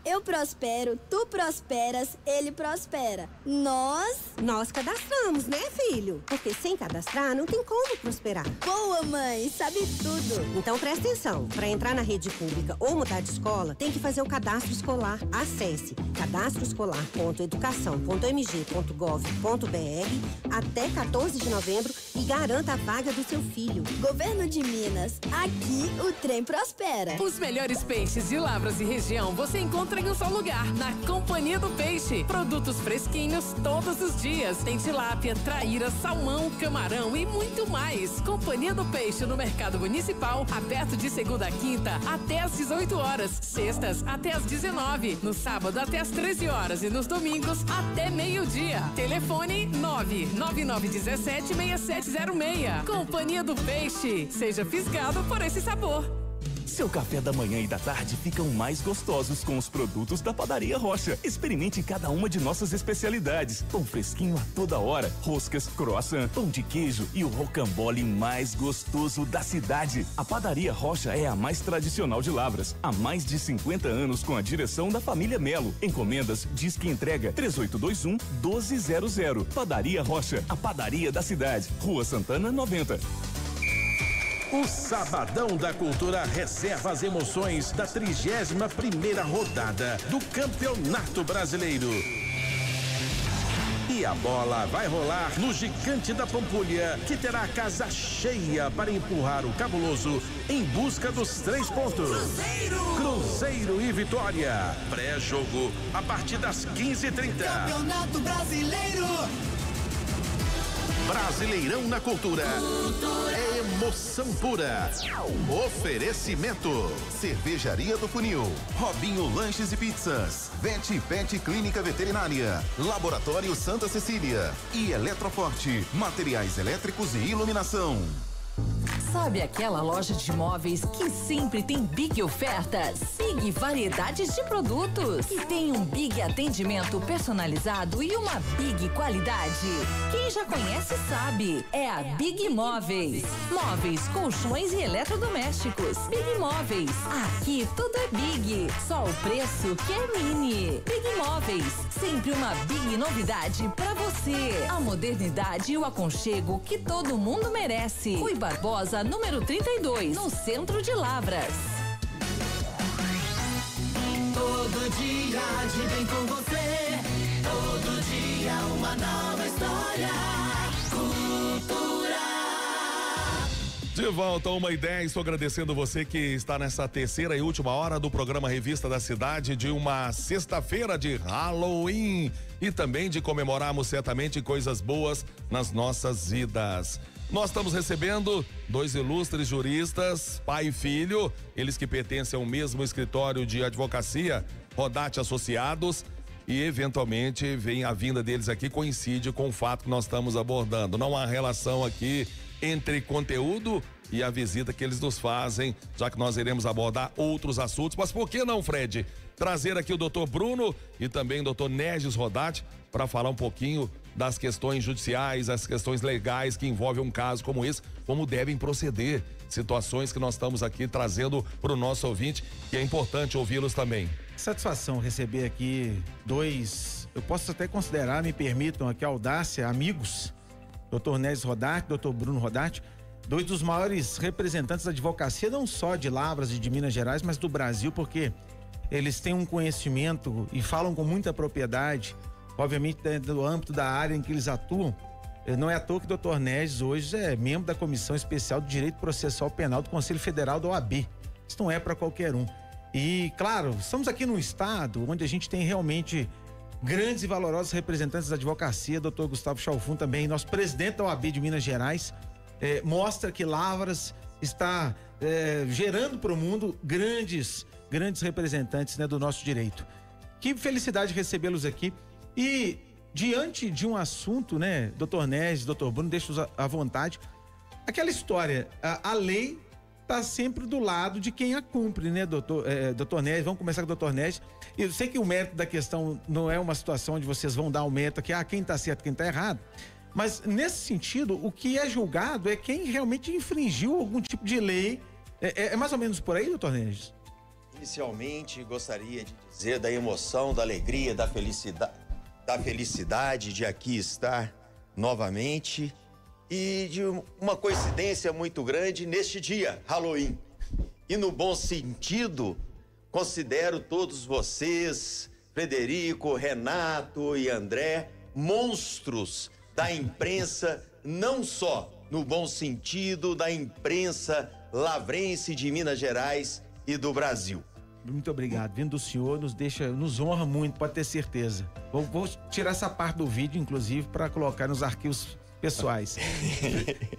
Eu prospero, tu prosperas, ele prospera. Nós cadastramos, né, filho? Porque sem cadastrar não tem como prosperar. Boa, mãe, sabe tudo. Então presta atenção. Para entrar na rede pública ou mudar de escola, tem que fazer o cadastro escolar. Acesse cadastroescolar.educação.mg.gov.br até 14 de novembro e garanta a vaga do seu filho. Governo de Minas, aqui o trem prospera. Os melhores peixes de Lavras e região você encontra em um só lugar, na Companhia do Peixe. Produtos fresquinhos todos os dias. Tem tilápia, traíra, salmão, camarão e muito mais. Companhia do Peixe no Mercado Municipal, aberto de segunda a quinta até às 18 horas, sextas até às 19, no sábado até às 13 horas e nos domingos até meio-dia. Telefone 999176706. Companhia do Peixe. Seja fisgado por esse sabor. Seu café da manhã e da tarde ficam mais gostosos com os produtos da Padaria Rocha. Experimente cada uma de nossas especialidades. Pão fresquinho a toda hora, roscas, croissant, pão de queijo e o rocambole mais gostoso da cidade. A Padaria Rocha é a mais tradicional de Lavras. Há mais de 50 anos com a direção da família Melo. Encomendas, disque entrega 3821-1200. Padaria Rocha, a padaria da cidade. Rua Santana 90. O Sabadão da Cultura reserva as emoções da 31ª rodada do Campeonato Brasileiro. E a bola vai rolar no Gigante da Pampulha, que terá a casa cheia para empurrar o Cabuloso em busca dos 3 pontos. Cruzeiro e Vitória. Pré-jogo a partir das 15h30. Campeonato Brasileiro. Brasileirão na Cultura. É emoção pura. Oferecimento: Cervejaria do Funil, Robinho Lanches e Pizzas, Vet Pet Clínica Veterinária, Laboratório Santa Cecília e Eletroforte, materiais elétricos e iluminação. Sabe aquela loja de imóveis que sempre tem big ofertas, big variedades de produtos e tem um big atendimento personalizado e uma big qualidade? Quem já conhece sabe, é a Big Móveis. Móveis, colchões e eletrodomésticos. Big Móveis, aqui tudo é big, só o preço que é mini. Big Móveis, sempre uma big novidade pra você. A modernidade e o aconchego que todo mundo merece. Rui Barbosa, número 32, no centro de Lavras. Todo dia de bem com você, todo dia uma nova história. Cultura. De volta a 1h10, estou agradecendo você que está nessa terceira e última hora do programa Revista da Cidade de uma sexta-feira de Halloween e também de comemorarmos certamente coisas boas nas nossas vidas. Nós estamos recebendo 2 ilustres juristas, pai e filho, eles que pertencem ao mesmo escritório de advocacia, Rodati Associados, e eventualmente vem a vinda deles aqui coincide com o fato que nós estamos abordando. Não há relação aqui entre conteúdo e a visita que eles nos fazem, já que nós iremos abordar outros assuntos. Mas por que não, Fred, trazer aqui o doutor Bruno e também o doutor Négis Rodati para falar um pouquinho das questões judiciais, as questões legais que envolvem um caso como esse, como devem proceder, situações que nós estamos aqui trazendo para o nosso ouvinte, que é importante ouvi-los também. Satisfação receber aqui 2, eu posso até considerar, me permitam aqui a audácia, amigos, doutor Négis Rodati, doutor Bruno Rodati, 2 dos maiores representantes da advocacia, não só de Lavras e de Minas Gerais, mas do Brasil, porque eles têm um conhecimento e falam com muita propriedade, obviamente dentro do âmbito da área em que eles atuam. Não é à toa que o doutor Négis hoje é membro da Comissão Especial de Direito Processual Penal do Conselho Federal da OAB. Isso não é para qualquer um. E, claro, estamos aqui num estado onde a gente tem realmente grandes e valorosos representantes da advocacia, doutor Gustavo Chalfun também, nosso presidente da OAB de Minas Gerais, mostra que Lavras está gerando para o mundo grandes representantes, né, do nosso direito. Que felicidade recebê-los aqui. E diante de um assunto, né, doutor Négis, doutor Bruno, deixa-os à vontade, aquela história, a lei está sempre do lado de quem a cumpre, né, doutor Négis? Vamos começar com o doutor Négis. Eu sei que o mérito da questão não é uma situação onde vocês vão dar o mérito aqui, quem está certo, quem está errado, mas nesse sentido, o que é julgado é quem realmente infringiu algum tipo de lei. É mais ou menos por aí, doutor Négis? Inicialmente, gostaria de dizer da emoção, da alegria, da felicidade de aqui estar novamente e de uma coincidência muito grande neste dia, Halloween. E no bom sentido, considero todos vocês, Frederico, Renato e André, monstros da imprensa, não só no bom sentido da imprensa lavrense de Minas Gerais e do Brasil. Muito obrigado. Vindo do senhor, nos honra muito, pode ter certeza. Vou tirar essa parte do vídeo, inclusive, para colocar nos arquivos pessoais.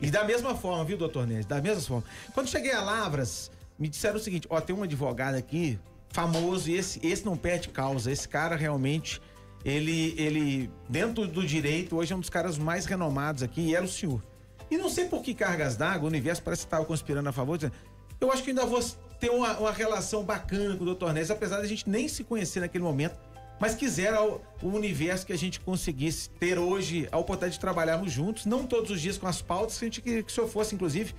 E da mesma forma, viu, doutor Négis? Da mesma forma. Quando cheguei a Lavras, me disseram o seguinte: tem um advogado aqui, famoso, e esse não perde causa. Esse cara realmente, ele dentro do direito, hoje é um dos caras mais renomados aqui, e era o senhor. E não sei por que cargas d'água, o universo parece que estava conspirando a favor, dizendo, eu acho que ainda vou ter uma relação bacana com o doutor Négis, apesar da gente nem se conhecer naquele momento, mas quisera o universo que a gente conseguisse ter hoje a oportunidade de trabalharmos juntos, não todos os dias com as pautas, que o senhor fosse, inclusive,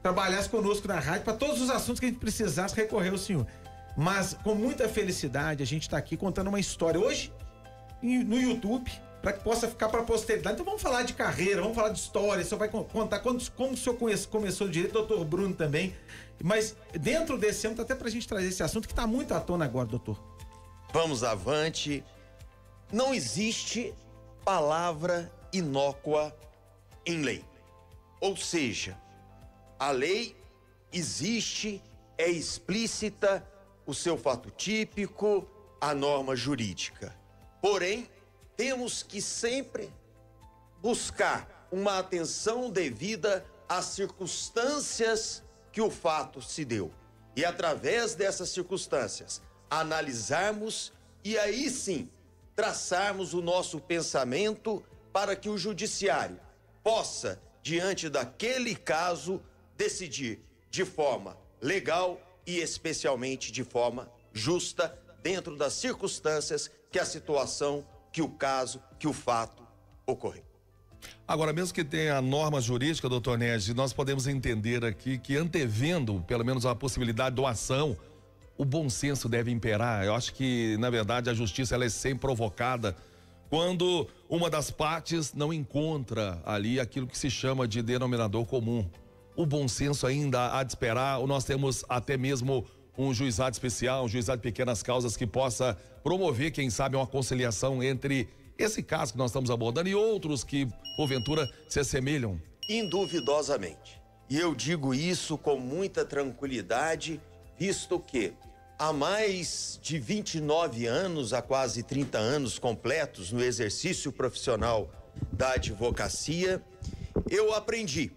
trabalhasse conosco na rádio, para todos os assuntos que a gente precisasse recorrer ao senhor. Mas com muita felicidade a gente está aqui contando uma história hoje no YouTube, para que possa ficar para a posteridade. Então vamos falar de carreira, vamos falar de história, o senhor vai contar como o senhor começou o direito, doutor Bruno também. Mas dentro desse âmbito, até para a gente trazer esse assunto que está muito à tona agora, doutor. Vamos avante. Não existe palavra inócua em lei. Ou seja, a lei existe, é explícita, o seu fato típico, a norma jurídica. Porém, temos que sempre buscar uma atenção devida às circunstâncias que o fato se deu. E através dessas circunstâncias, analisarmos e aí sim traçarmos o nosso pensamento para que o judiciário possa, diante daquele caso, decidir de forma legal e especialmente de forma justa, dentro das circunstâncias que a situação, que o caso, que o fato ocorreu. Agora, mesmo que tenha a norma jurídica, doutor Négis, nós podemos entender aqui que, antevendo pelo menos a possibilidade de doação, o bom senso deve imperar. Eu acho que, na verdade, a justiça ela é sempre provocada quando uma das partes não encontra ali aquilo que se chama de denominador comum. O bom senso ainda há de esperar. Nós temos até mesmo um juizado especial, um juizado de pequenas causas que possa promover, quem sabe, uma conciliação entre esse caso que nós estamos abordando e outros que, porventura, se assemelham. Induvidosamente. E eu digo isso com muita tranquilidade, visto que há mais de 29 anos, há quase 30 anos completos no exercício profissional da advocacia, eu aprendi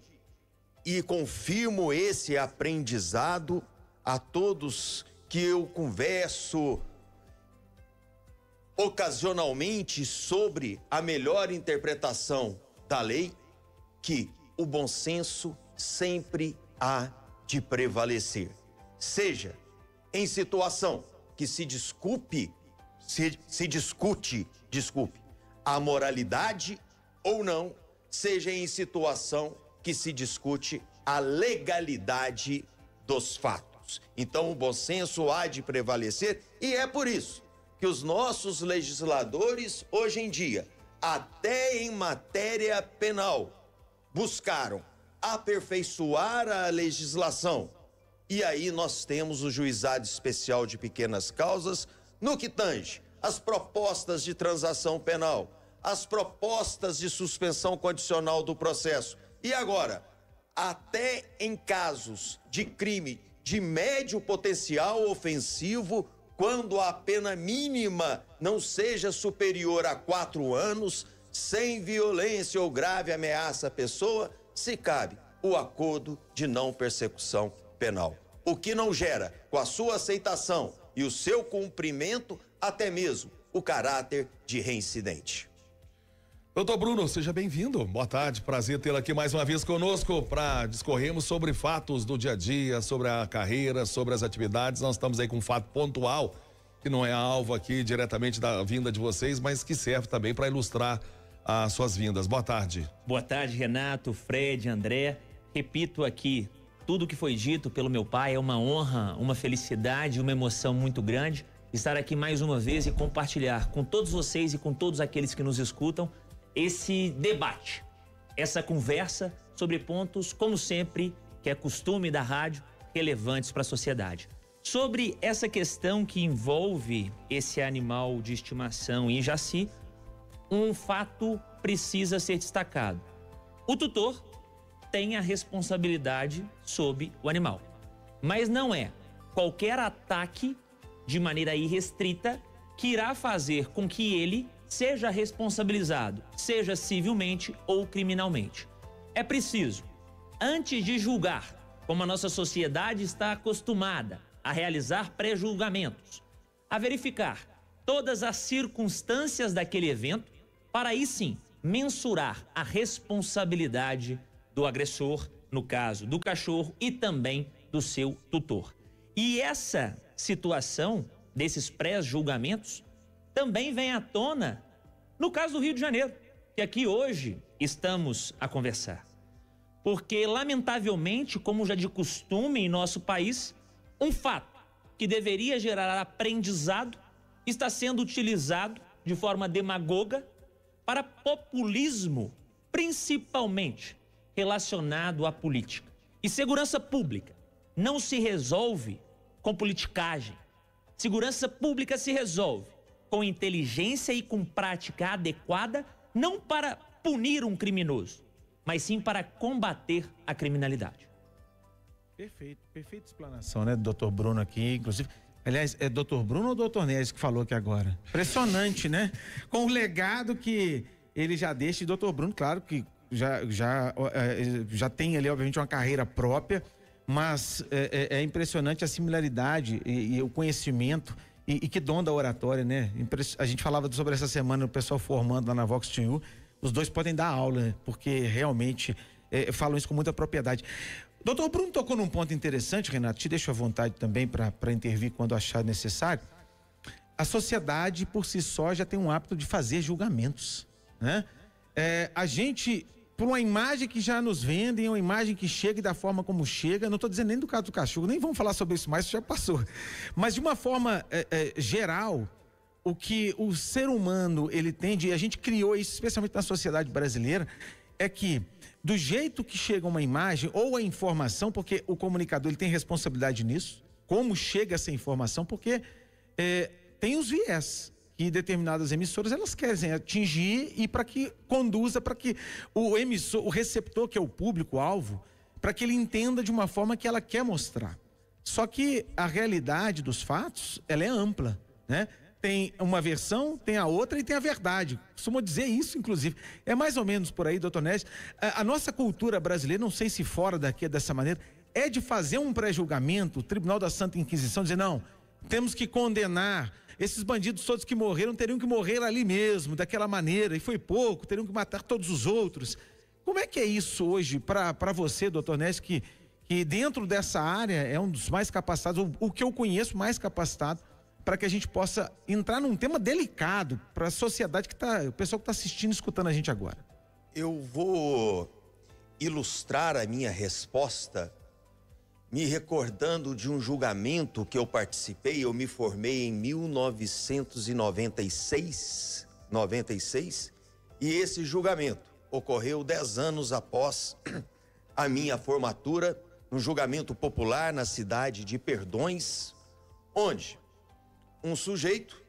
e confirmo esse aprendizado a todos que eu converso ocasionalmente sobre a melhor interpretação da lei, que o bom senso sempre há de prevalecer. Seja em situação que se discute a moralidade ou não, seja em situação que se discute a legalidade dos fatos. Então o bom senso há de prevalecer e é por isso que os nossos legisladores hoje em dia, até em matéria penal, buscaram aperfeiçoar a legislação. E aí nós temos o Juizado Especial de Pequenas Causas no que tange as propostas de transação penal, as propostas de suspensão condicional do processo. E agora, até em casos de crime de médio potencial ofensivo, quando a pena mínima não seja superior a 4 anos, sem violência ou grave ameaça à pessoa, se cabe o acordo de não persecução penal. O que não gera, com a sua aceitação e o seu cumprimento, até mesmo o caráter de reincidente. Doutor Bruno, seja bem-vindo. Boa tarde, prazer tê-lo aqui mais uma vez conosco para discorrermos sobre fatos do dia a dia, sobre a carreira, sobre as atividades. Nós estamos aí com um fato pontual, que não é alvo aqui diretamente da vinda de vocês, mas que serve também para ilustrar as suas vindas. Boa tarde. Boa tarde, Renato, Fred, André. Repito aqui, tudo que foi dito pelo meu pai é uma honra, uma felicidade, uma emoção muito grande estar aqui mais uma vez e compartilhar com todos vocês e com todos aqueles que nos escutam esse debate, essa conversa sobre pontos, como sempre, que é costume da rádio, relevantes para a sociedade. Sobre essa questão que envolve esse animal de estimação em Jaci, um fato precisa ser destacado. O tutor tem a responsabilidade sobre o animal, mas não é qualquer ataque de maneira irrestrita que irá fazer com que ele seja responsabilizado, seja civilmente ou criminalmente. É preciso, antes de julgar, como a nossa sociedade está acostumada a realizar pré-julgamentos, a verificar todas as circunstâncias daquele evento, para aí sim mensurar a responsabilidade do agressor, no caso do cachorro, e também do seu tutor. E essa situação desses pré-julgamentos também vem à tona no caso do Rio de Janeiro, que aqui hoje estamos a conversar. Porque, lamentavelmente, como já de costume em nosso país, um fato que deveria gerar aprendizado está sendo utilizado de forma demagoga para populismo, principalmente relacionado à política. E segurança pública não se resolve com politicagem. Segurança pública se resolve com inteligência e com prática adequada, não para punir um criminoso, mas sim para combater a criminalidade. Perfeita explanação, né, do doutor Bruno aqui, inclusive. Aliás, é doutor Bruno ou doutor Neres que falou aqui agora? Impressionante, né? Com o legado que ele já deixa, e doutor Bruno, claro que já tem ali, obviamente, uma carreira própria, mas é impressionante a similaridade e o conhecimento e que dom da oratória, né? A gente falava sobre essa semana o pessoal formando lá na Vox TU, os dois podem dar aula, né? Porque realmente falam isso com muita propriedade. Doutor Bruno tocou num ponto interessante, Renato, te deixo à vontade também para intervir quando achar necessário. A sociedade por si só já tem um hábito de fazer julgamentos, né? A gente, por uma imagem que já nos vendem, uma imagem que chega e da forma como chega, não estou dizendo nem do caso do cachorro, nem vamos falar sobre isso mais, isso já passou. Mas de uma forma geral, o que o ser humano ele tende, e a gente criou isso especialmente na sociedade brasileira, é que do jeito que chega uma imagem ou a informação, porque o comunicador ele tem responsabilidade nisso, como chega essa informação, porque tem os viés que determinadas emissoras elas querem atingir e para que conduza, para que o emissor, o receptor, que é o público-alvo, para que ele entenda de uma forma que ela quer mostrar. Só que a realidade dos fatos, ela é ampla, né? tem uma versão, tem a outra e tem a verdade. Costumo dizer isso, inclusive. É mais ou menos por aí, doutor Nézio. A nossa cultura brasileira, não sei se fora daqui é dessa maneira, é de fazer um pré-julgamento, o Tribunal da Santa Inquisição, dizer, não, temos que condenar. Esses bandidos todos que morreram teriam que morrer ali mesmo, daquela maneira, e foi pouco, teriam que matar todos os outros. Como é que é isso hoje para você, doutor Nézio, que dentro dessa área é um dos mais capacitados, o que eu conheço mais capacitado, para que a gente possa entrar num tema delicado para a sociedade o pessoal que está assistindo e escutando a gente agora? Eu vou ilustrar a minha resposta me recordando de um julgamento que eu participei. Eu me formei em 1996, e esse julgamento ocorreu 10 anos após a minha formatura, no julgamento popular na cidade de Perdões, onde um sujeito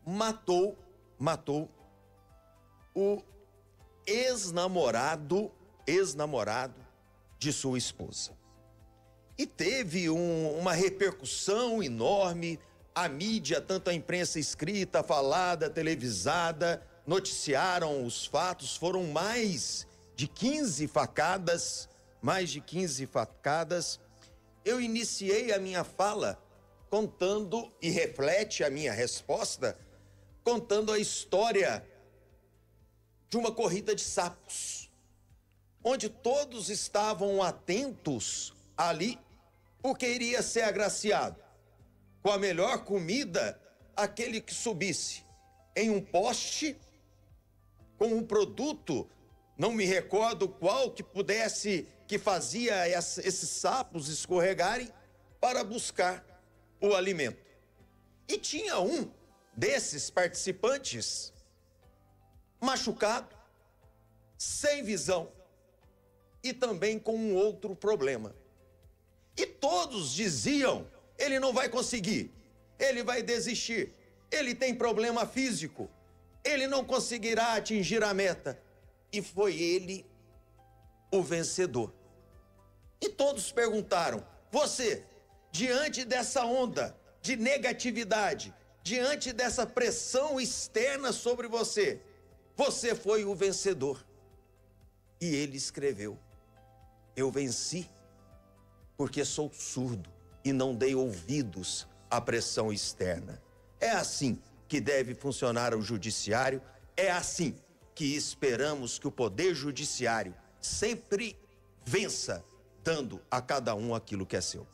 matou o ex-namorado de sua esposa. E teve uma repercussão enorme. A mídia, tanto a imprensa escrita, falada, televisada, noticiaram os fatos. Foram mais de 15 facadas. Eu iniciei a minha fala contando, e reflete a minha resposta, contando a história de uma corrida de sapos, onde todos estavam atentos ali, porque iria ser agraciado com a melhor comida aquele que subisse em um poste com um produto, não me recordo qual, que fazia esses sapos escorregarem para buscar o alimento. E tinha um desses participantes machucado, sem visão e também com um outro problema. E todos diziam, ele não vai conseguir, ele vai desistir, ele tem problema físico, ele não conseguirá atingir a meta. E foi ele o vencedor. E todos perguntaram, você, diante dessa onda de negatividade, diante dessa pressão externa sobre você, você foi o vencedor. E ele escreveu, eu venci porque sou surdo e não dei ouvidos à pressão externa. É assim que deve funcionar o judiciário, é assim que esperamos que o poder judiciário sempre vença, dando a cada um aquilo que é seu.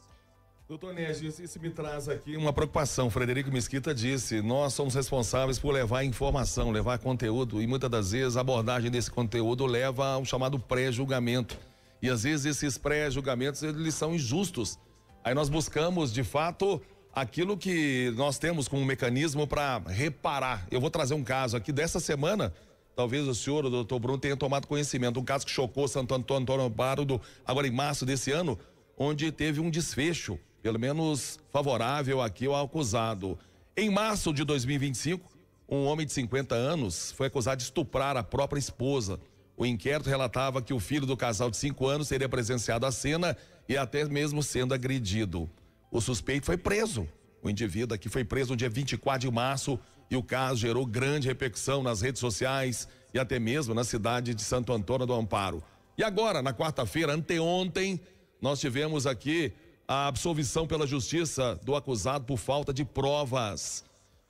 Doutor Nézio, isso me traz aqui uma preocupação. Frederico Mesquita disse, nós somos responsáveis por levar informação, levar conteúdo, e muitas das vezes a abordagem desse conteúdo leva ao chamado pré-julgamento. E às vezes esses pré-julgamentos, eles são injustos. Aí nós buscamos, de fato, aquilo que nós temos como mecanismo para reparar. Eu vou trazer um caso aqui dessa semana, talvez o senhor, o doutor Bruno, tenha tomado conhecimento, um caso que chocou Santo Antônio do Amparo, agora em março desse ano, onde teve um desfecho, pelo menos favorável aqui ao acusado. Em março de 2025, um homem de 50 anos foi acusado de estuprar a própria esposa. O inquérito relatava que o filho do casal de 5 anos teria presenciado a cena e até mesmo sendo agredido. O suspeito foi preso. O indivíduo aqui foi preso no dia 24 de março e o caso gerou grande repercussão nas redes sociais e até mesmo na cidade de Santo Antônio do Amparo. E agora, na quarta-feira, anteontem, nós tivemos aqui a absolvição pela justiça do acusado por falta de provas.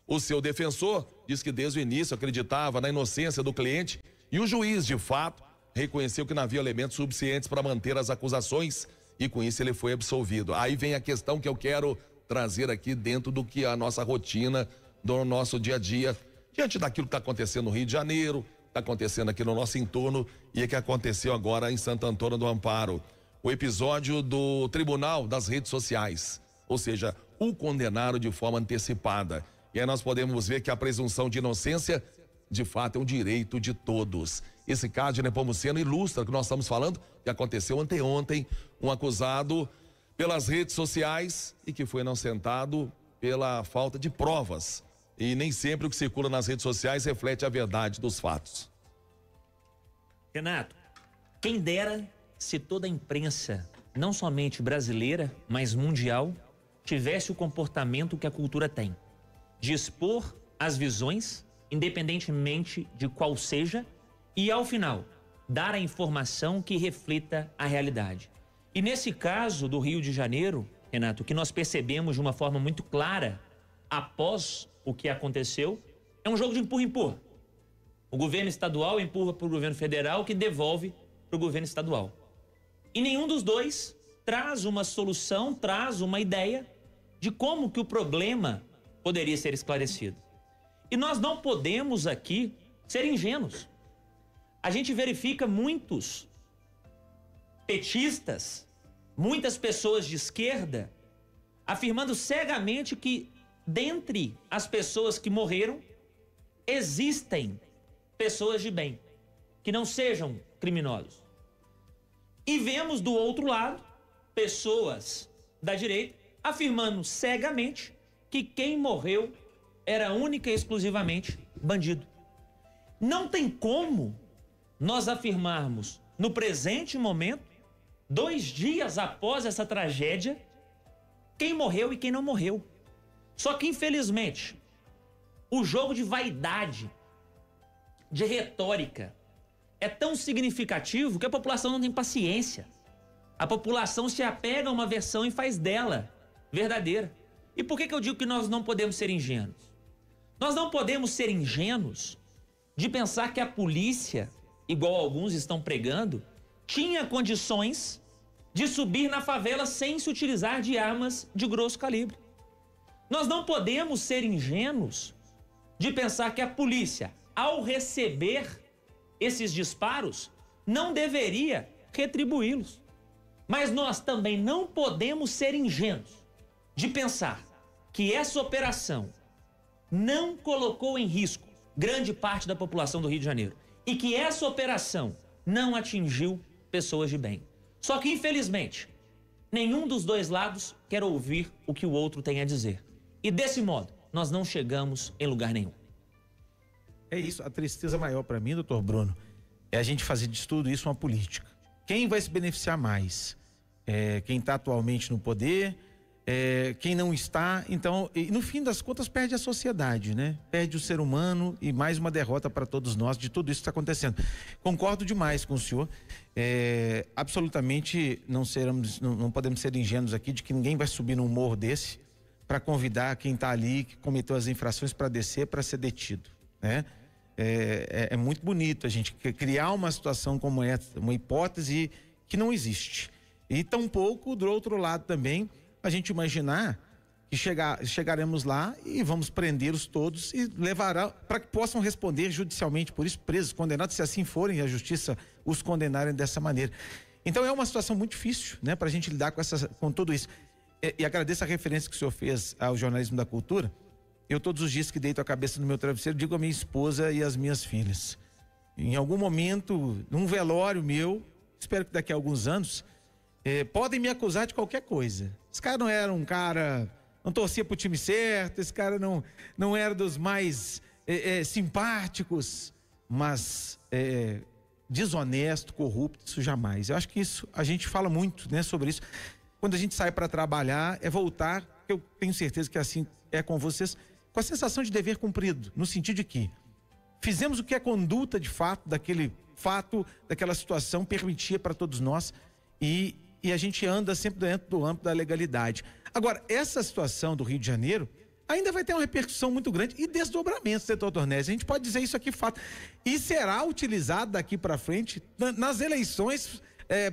O seu defensor diz que desde o início acreditava na inocência do cliente e o juiz, de fato, reconheceu que não havia elementos suficientes para manter as acusações e com isso ele foi absolvido. Aí vem a questão que eu quero trazer aqui dentro do que é a nossa rotina, do nosso dia a dia, diante daquilo que está acontecendo no Rio de Janeiro, está acontecendo aqui no nosso entorno e que aconteceu agora em Santo Antônio do Amparo. O episódio do Tribunal das Redes Sociais, ou seja, o condenaram de forma antecipada. E aí nós podemos ver que a presunção de inocência, de fato, é um direito de todos. Esse caso de Nepomuceno ilustra o que nós estamos falando, que aconteceu anteontem, um acusado pelas redes sociais e que foi inocentado pela falta de provas. E nem sempre o que circula nas redes sociais reflete a verdade dos fatos. Renato, quem dera se toda a imprensa, não somente brasileira, mas mundial, tivesse o comportamento que a cultura tem. de expor as visões, independentemente de qual seja, e ao final, dar a informação que reflita a realidade. E nesse caso do Rio de Janeiro, Renato, o que nós percebemos de uma forma muito clara após o que aconteceu é um jogo de empurra-empurra. O governo estadual empurra para o governo federal, que devolve para o governo estadual. E nenhum dos dois traz uma solução, traz uma ideia de como que o problema poderia ser esclarecido. E nós não podemos aqui ser ingênuos. A gente verifica muitos petistas, muitas pessoas de esquerda, afirmando cegamente que dentre as pessoas que morreram, existem pessoas de bem, que não sejam criminosos. E vemos do outro lado, pessoas da direita afirmando cegamente que quem morreu era única e exclusivamente bandido. Não tem como nós afirmarmos no presente momento, 2 dias após essa tragédia, quem morreu e quem não morreu. Só que, infelizmente, o jogo de vaidade, de retórica, é tão significativo que a população não tem paciência. A população se apega a uma versão e faz dela verdadeira. E por que eu digo que nós não podemos ser ingênuos? Nós não podemos ser ingênuos de pensar que a polícia, igual alguns estão pregando, tinha condições de subir na favela sem se utilizar de armas de grosso calibre. Nós não podemos ser ingênuos de pensar que a polícia, ao receber esses disparos, não deveria retribuí-los. Mas nós também não podemos ser ingênuos de pensar que essa operação não colocou em risco grande parte da população do Rio de Janeiro e que essa operação não atingiu pessoas de bem. Só que, infelizmente, nenhum dos dois lados quer ouvir o que o outro tem a dizer. E desse modo, nós não chegamos em lugar nenhum. É isso, a tristeza maior para mim, doutor Bruno, é a gente fazer de tudo isso uma política. Quem vai se beneficiar mais? Quem está atualmente no poder, quem não está. Então, no fim das contas, perde a sociedade, né? Perde o ser humano e mais uma derrota para todos nós de tudo isso que está acontecendo. Concordo demais com o senhor. Absolutamente não podemos ser ingênuos aqui de que ninguém vai subir num morro desse para convidar quem está ali, que cometeu as infrações, para descer, para ser detido, né? É muito bonito a gente criar uma situação como essa, uma hipótese que não existe. E tampouco, do outro lado também, a gente imaginar que chegaremos lá e vamos prendê-los todos e levará para que possam responder judicialmente por isso, presos, condenados, se assim forem, a justiça os condenarem dessa maneira. Então é uma situação muito difícil, né, para a gente lidar com tudo isso. E agradeço a referência que o senhor fez ao jornalismo da cultura. Eu todos os dias que deito a cabeça no meu travesseiro, digo à minha esposa e às minhas filhas: em algum momento, num velório meu, espero que daqui a alguns anos, podem me acusar de qualquer coisa. Esse cara não era um cara, não torcia pro time certo, esse cara não era dos mais simpáticos, mas desonesto, corrupto, isso jamais. Eu acho que isso, a gente fala muito, né, sobre isso. Quando a gente sai para trabalhar, é voltar, eu tenho certeza que assim é com vocês, com a sensação de dever cumprido, no sentido de que fizemos o que a conduta de fato, daquela situação permitia para todos nós e a gente anda sempre dentro do âmbito da legalidade. Agora, essa situação do Rio de Janeiro ainda vai ter uma repercussão muito grande e desdobramentos, doutor Tornese. A gente pode dizer isso aqui fato. E será utilizado daqui para frente nas eleições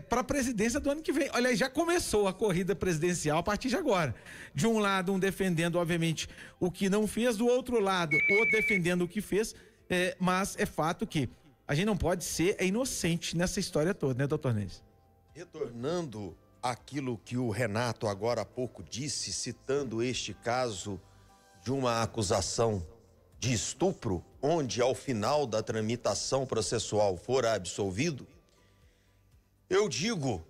para a presidência do ano que vem. Olha, já começou a corrida presidencial a partir de agora. De um lado, um defendendo, obviamente, o que não fez, do outro lado, o outro defendendo o que fez, mas é fato que a gente não pode ser inocente nessa história toda, né, doutor Tornese? Retornando àquilo que o Renato agora há pouco disse, citando este caso de uma acusação de estupro, onde ao final da tramitação processual fora absolvido, eu digo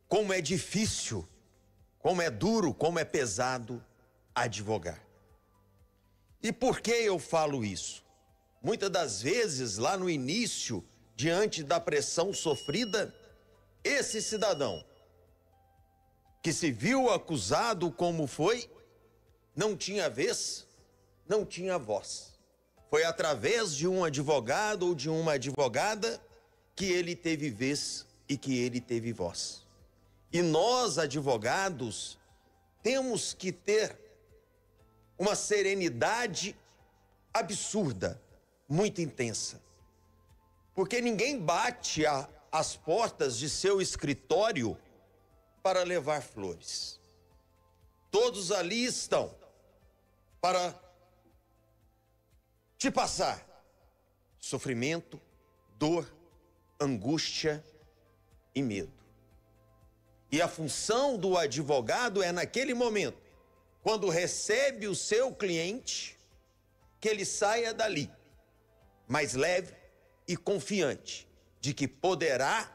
como é difícil, como é duro, como é pesado advogar. E por que eu falo isso? Muitas das vezes, lá no início, diante da pressão sofrida, esse cidadão que se viu acusado como foi, não tinha vez não tinha voz. Foi através de um advogado ou de uma advogada que ele teve vez e que ele teve voz. E nós, advogados, temos que ter uma serenidade absurda, muito intensa. Porque ninguém bate as portas de seu escritório para levar flores. Todos ali estão para te passar sofrimento, dor, angústia e medo. E a função do advogado é, naquele momento, quando recebe o seu cliente, que ele saia dali mais leve e confiante de que poderá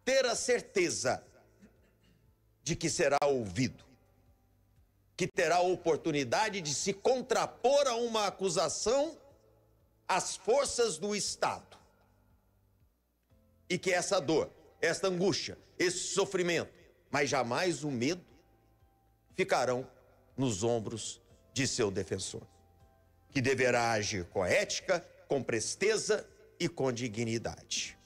ter a certeza de que será ouvido, que terá a oportunidade de se contrapor a uma acusação às forças do Estado. E que essa dor, esta angústia, esse sofrimento, mas jamais o medo, ficarão nos ombros de seu defensor, que deverá agir com ética, com presteza e com dignidade.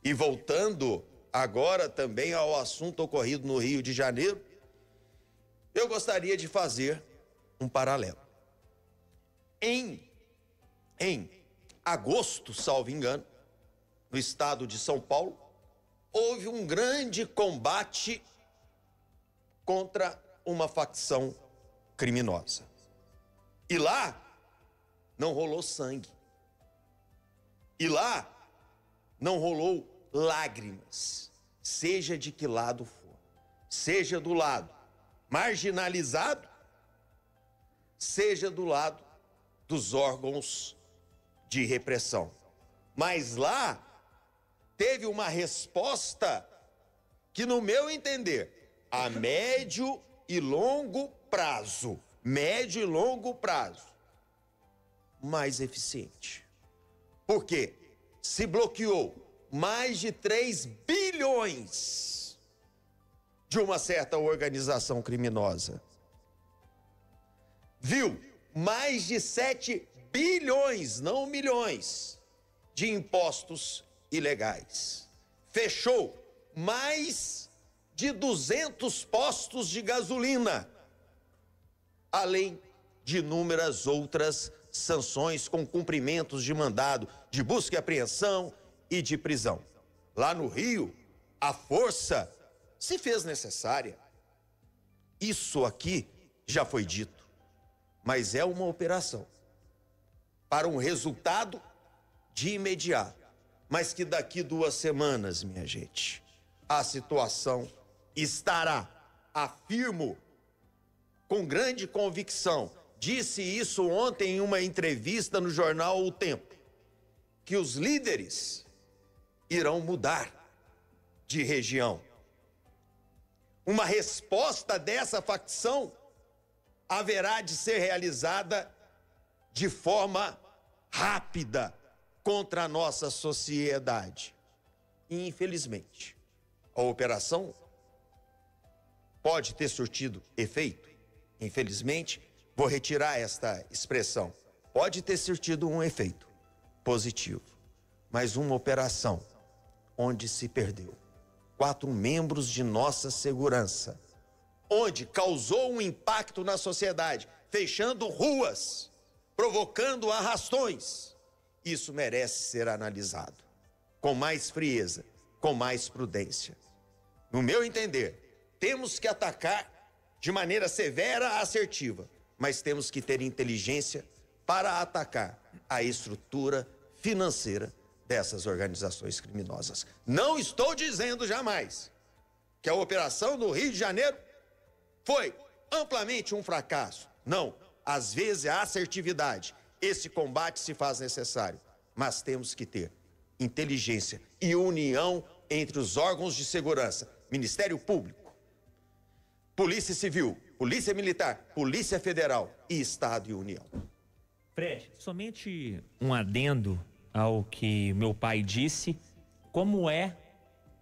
E voltando agora também ao assunto ocorrido no Rio de Janeiro, eu gostaria de fazer um paralelo. Em agosto, salvo engano, no estado de São Paulo, houve um grande combate contra uma facção criminosa. E lá não rolou sangue. E lá não rolou lágrimas, seja de que lado for. Seja do lado marginalizado, seja do lado dos órgãos de repressão. Mas lá teve uma resposta que, no meu entender, a médio e longo prazo, mais eficiente. Porque se bloqueou mais de 3 bilhões de uma certa organização criminosa. Viu mais de 7 bilhões, não milhões, de impostos ilegais. Fechou mais de 200 postos de gasolina, além de inúmeras outras sanções com cumprimentos de mandado de busca e apreensão e de prisão. Lá no Rio, a força se fez necessária. Isso aqui já foi dito, mas é uma operação para um resultado de imediato, mas que daqui 2 semanas, minha gente, a situação estará, afirmo, com grande convicção. Disse isso ontem em uma entrevista no jornal O Tempo, que os líderes irão mudar de região. Uma resposta dessa facção haverá de ser realizada de forma rápida contra a nossa sociedade. E, infelizmente, a operação pode ter surtido efeito. Infelizmente, vou retirar esta expressão. Pode ter surtido um efeito positivo, mas uma operação onde se perdeu 4 membros de nossa segurança, onde causou um impacto na sociedade, fechando ruas, provocando arrastões. Isso merece ser analisado com mais frieza, com mais prudência. No meu entender, temos que atacar de maneira severa, assertiva, mas temos que ter inteligência para atacar a estrutura financeira dessas organizações criminosas. Não estou dizendo jamais que a operação do Rio de Janeiro foi amplamente um fracasso. Não, às vezes a assertividade, esse combate se faz necessário, mas temos que ter inteligência e união entre os órgãos de segurança, Ministério Público, Polícia Civil, Polícia Militar, Polícia Federal e Estado e União. Fred, somente um adendo ao que meu pai disse, como é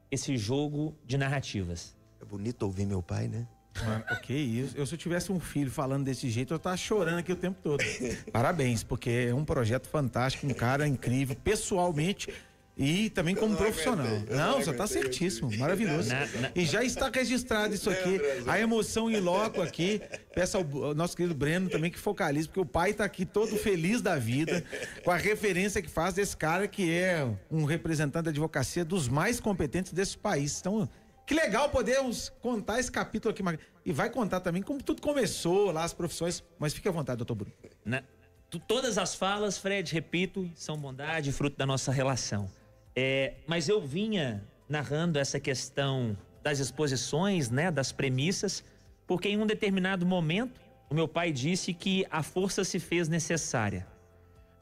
esse jogo de narrativas? É bonito ouvir meu pai, né? Mano, ok, isso. Se eu tivesse um filho falando desse jeito, eu tava chorando aqui o tempo todo. Parabéns, porque é um projeto fantástico, um cara incrível, pessoalmente e também como profissional. Não, você tá certíssimo, maravilhoso. E já está registrado isso aqui, a emoção em loco aqui. Peço ao nosso querido Breno também que focalize, porque o pai tá aqui todo feliz da vida, com a referência que faz desse cara que é um representante da advocacia dos mais competentes desse país. Então, que legal podermos contar esse capítulo aqui. E vai contar também como tudo começou lá, as profissões. Mas fique à vontade, doutor Bruno. Todas as falas, Fred, repito, são bondade, fruto da nossa relação. Mas eu vinha narrando essa questão das exposições, né, das premissas, porque em um determinado momento, o meu pai disse que a força se fez necessária.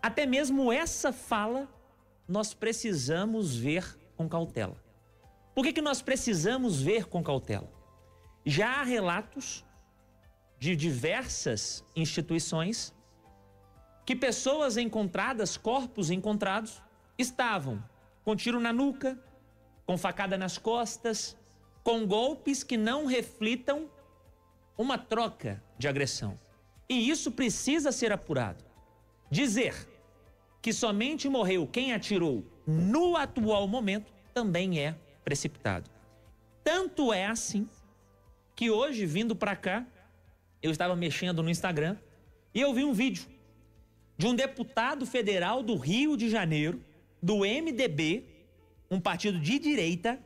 Até mesmo essa fala, nós precisamos ver com cautela. Por que nós precisamos ver com cautela? Já há relatos de diversas instituições que pessoas encontradas, corpos encontrados, estavam com tiro na nuca, com facada nas costas, com golpes que não reflitam uma troca de agressão. E isso precisa ser apurado. Dizer que somente morreu quem atirou no atual momento também é precipitado. Tanto é assim que hoje, vindo para cá, eu estava mexendo no Instagram e eu vi um vídeo de um deputado federal do Rio de Janeiro, do MDB, um partido de direita,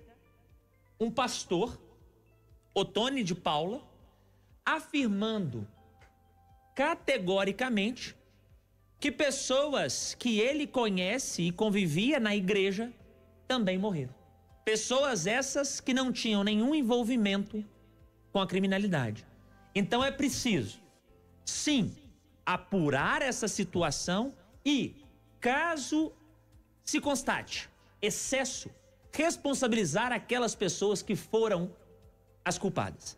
um pastor, Ottoni de Paula, afirmando categoricamente que pessoas que ele conhece e convivia na igreja também morreram. Pessoas essas que não tinham nenhum envolvimento com a criminalidade. Então é preciso, sim, apurar essa situação e, caso se constate excesso, responsabilizar aquelas pessoas que foram as culpadas.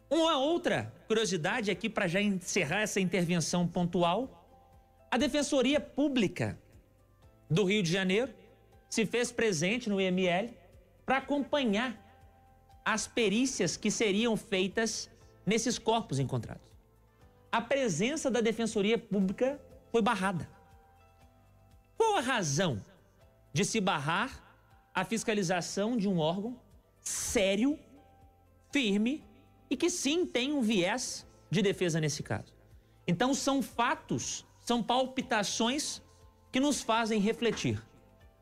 Uma outra curiosidade aqui para já encerrar essa intervenção pontual: a Defensoria Pública do Rio de Janeiro se fez presente no IML para acompanhar as perícias que seriam feitas nesses corpos encontrados. A presença da Defensoria Pública foi barrada. Qual a razão de se barrar a fiscalização de um órgão sério, firme e que sim tem um viés de defesa nesse caso? Então são fatos, são palpitações que nos fazem refletir,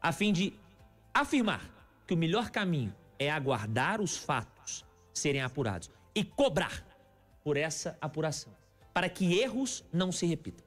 a fim de afirmar que o melhor caminho é aguardar os fatos serem apurados e cobrar por essa apuração, para que erros não se repitam.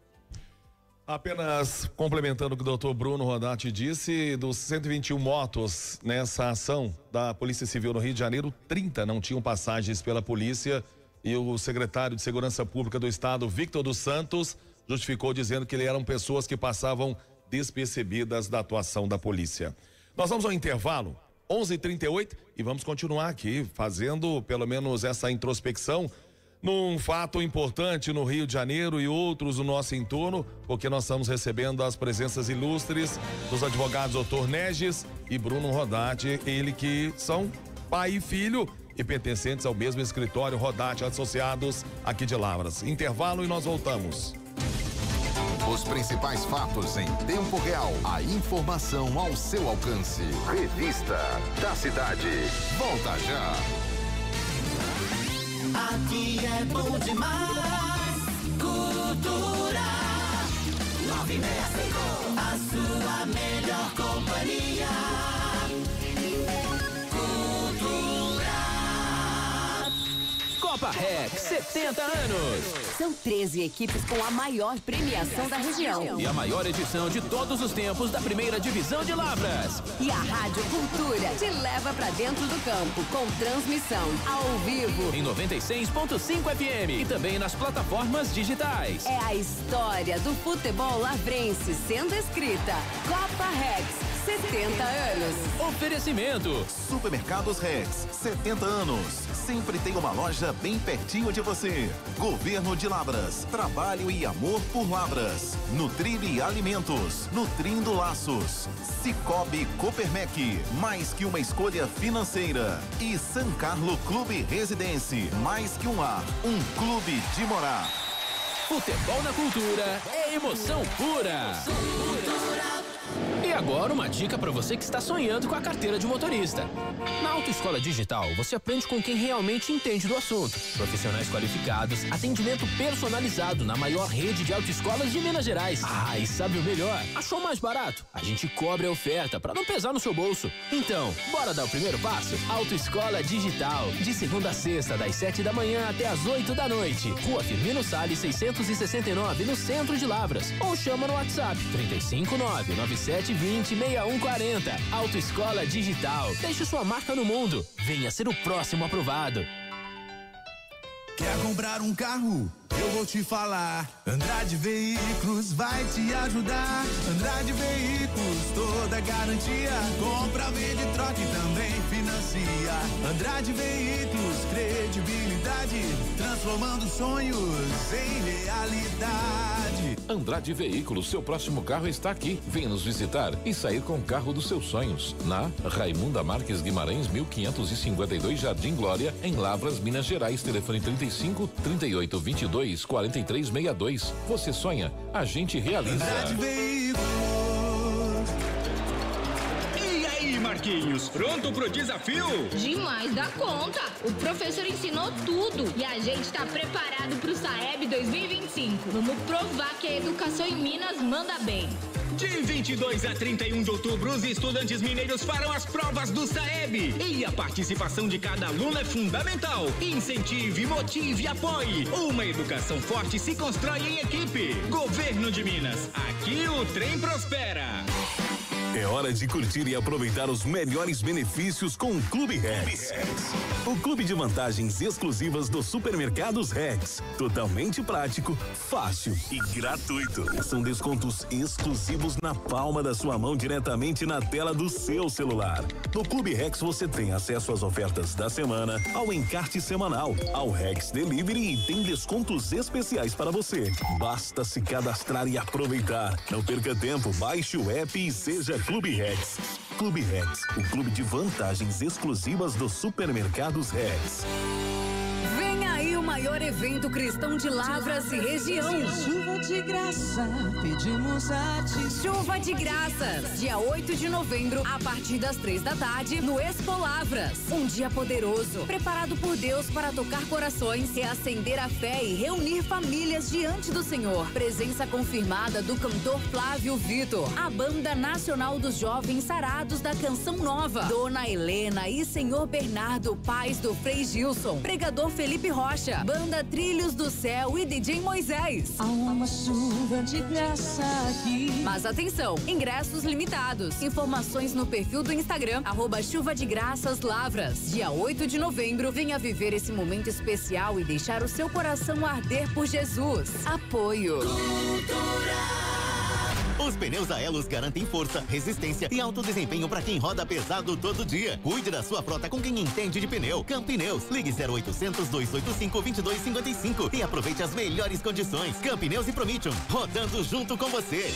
Apenas complementando o que o doutor Bruno Rodati disse, dos 121 motos nessa ação da Polícia Civil no Rio de Janeiro, 30 não tinham passagens pela polícia, e o secretário de Segurança Pública do Estado, Victor dos Santos, justificou dizendo que eram pessoas que passavam despercebidas da atuação da polícia. Nós vamos ao intervalo, 11h38, e vamos continuar aqui fazendo pelo menos essa introspecção num fato importante no Rio de Janeiro e outros no nosso entorno, porque nós estamos recebendo as presenças ilustres dos advogados Dr. Neges e Bruno Rodati, ele que são pai e filho e pertencentes ao mesmo escritório Rodati Associados aqui de Lavras. Intervalo e nós voltamos. Os principais fatos em tempo real. A informação ao seu alcance. Revista da Cidade. Volta já. Aqui é bom demais. Cultura 965. A sua melhor companhia. Copa Rex, 70 anos. São 13 equipes com a maior premiação da região. E a maior edição de todos os tempos da primeira divisão de Lavras. E a Rádio Cultura te leva pra dentro do campo com transmissão ao vivo. Em 96.5 FM e também nas plataformas digitais. É a história do futebol lavrense sendo escrita. Copa Rex, 70 70 anos. Oferecimento. Supermercados Rex, 70 anos. Sempre tem uma loja bem pertinho de você. Governo de Lavras, trabalho e amor por Lavras. Nutrile Alimentos, nutrindo laços. Cicobi Copermec, mais que uma escolha financeira. E San Carlo Clube Residência, mais que um lar, um clube de morar. Futebol na cultura é emoção pura. E agora uma dica para você que está sonhando com a carteira de motorista. Na Autoescola Digital, você aprende com quem realmente entende do assunto. Profissionais qualificados, atendimento personalizado na maior rede de autoescolas de Minas Gerais. Ah, e sabe o melhor? Achou mais barato? A gente cobre a oferta para não pesar no seu bolso. Então, bora dar o primeiro passo? Autoescola Digital, de segunda a sexta, das 7 da manhã até as 8 da noite. Rua Firmino Salles, 669, no centro de Lavras. Ou chama no WhatsApp 359-9720-6140. Autoescola Digital. Deixe sua marca no mundo. Venha ser o próximo aprovado. Quer comprar um carro? Eu vou te falar. Andrade Veículos vai te ajudar. Andrade Veículos, toda garantia. Compra, vende, troca e também financia. Andrade Veículos, credibilidade, transformando sonhos em realidade. Andrade Veículos, seu próximo carro está aqui. Venha nos visitar e sair com o carro dos seus sonhos. Na Raimunda Marques Guimarães, 1552, Jardim Glória, em Lavras, Minas Gerais. Telefone 35 38 22 43 62. Você sonha, a gente realiza. Andrade Veículos. E aí, Marquinhos, pronto pro desafio? Demais da conta. O professor ensinou tudo e a gente tá preparado pro Saeb 2025. Vamos provar que a educação em Minas manda bem. De 22 a 31 de outubro, os estudantes mineiros farão as provas do Saeb. E a participação de cada aluno é fundamental. Incentive, motive e apoie. Uma educação forte se constrói em equipe. Governo de Minas, aqui o trem prospera. É hora de curtir e aproveitar os melhores benefícios com o Clube Rex. O clube de vantagens exclusivas dos supermercados Rex. Totalmente prático, fácil e gratuito. São descontos exclusivos na palma da sua mão, diretamente na tela do seu celular. No Clube Rex você tem acesso às ofertas da semana, ao encarte semanal, ao Rex Delivery e tem descontos especiais para você. Basta se cadastrar e aproveitar. Não perca tempo, baixe o app e seja Clube Rex. Clube Rex, o clube de vantagens exclusivas dos supermercados Rex. Vem aí o maior evento cristão de Lavras e região. Chuva de graça, pedimos a ti. Chuva de Graças, dia 8 de novembro, a partir das 3 da tarde, no Expo Lavras. Um dia poderoso, preparado por Deus para tocar corações, reacender a fé e reunir famílias diante do Senhor. Presença confirmada do cantor Flávio Vitor, a Banda Nacional dos Jovens Sarados da Canção Nova, Dona Helena e Senhor Bernardo, pais do Frei Gilson, pregador Felipe Rocha, Banda Trilhos do Céu e DJ Moisés. Há uma chuva de graça aqui. Mas atenção, ingressos limitados. Informações no perfil do Instagram, @Chuva de Graças Lavras. Dia 8 de novembro, venha viver esse momento especial e deixar o seu coração arder por Jesus. Apoio. Os pneus Aelos garantem força, resistência e alto desempenho para quem roda pesado todo dia. Cuide da sua frota com quem entende de pneu. Campneus, ligue 0800 285 2255 e aproveite as melhores condições. Campneus e Prometeum, rodando junto com você.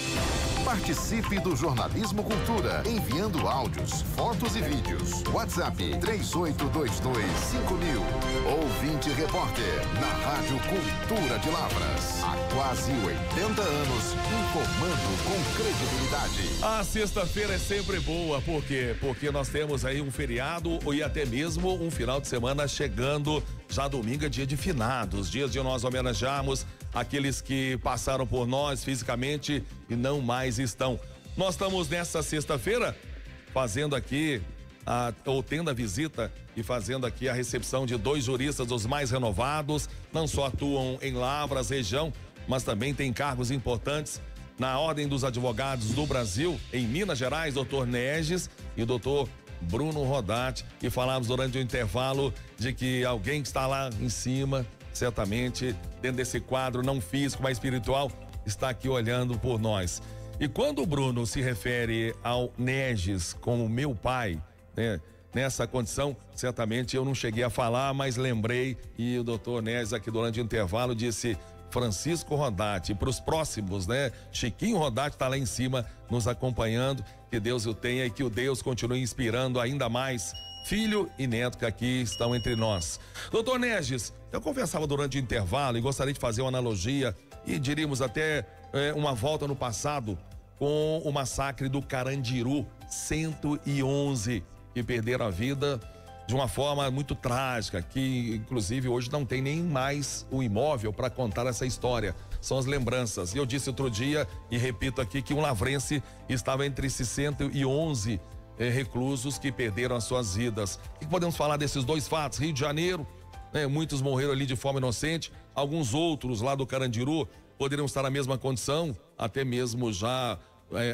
Participe do Jornalismo Cultura, enviando áudios, fotos e vídeos. WhatsApp 38225000. Ouvinte repórter na Rádio Cultura de Lavras. Há quase 80 anos, informando com credibilidade. A sexta-feira é sempre boa, por quê? Porque nós temos aí um feriado e até mesmo um final de semana chegando. Já domingo é dia de finados, dias de nós homenagearmos aqueles que passaram por nós fisicamente e não mais estão. Nós estamos nessa sexta-feira fazendo aqui ou tendo a visita e fazendo aqui a recepção de 2 juristas, os mais renovados, não só atuam em Lavras, região, mas também têm cargos importantes na Ordem dos Advogados do Brasil, em Minas Gerais, doutor Neges e doutor Bruno Rodati. E falamos durante o intervalo de que alguém que está lá em cima, certamente, dentro desse quadro não físico, mas espiritual, está aqui olhando por nós. E quando o Bruno se refere ao Neges como meu pai, né? Nessa condição, certamente eu não cheguei a falar, mas lembrei, e o doutor Neges aqui durante o intervalo disse Francisco Rodati. Para os próximos, né? Chiquinho Rodati está lá em cima nos acompanhando, que Deus o tenha e que o Deus continue inspirando ainda mais filho e neto que aqui estão entre nós. Doutor Neges, eu conversava durante o intervalo e gostaria de fazer uma analogia e diríamos até uma volta no passado com o massacre do Carandiru, 111 que perderam a vida de uma forma muito trágica, que inclusive hoje não tem nem mais o imóvel para contar essa história. São as lembranças. E eu disse outro dia e repito aqui que um lavrense estava entre esses 111 reclusos que perderam as suas vidas. O que podemos falar desses dois fatos? Rio de Janeiro, né, muitos morreram ali de forma inocente, alguns outros lá do Carandiru poderiam estar na mesma condição, até mesmo já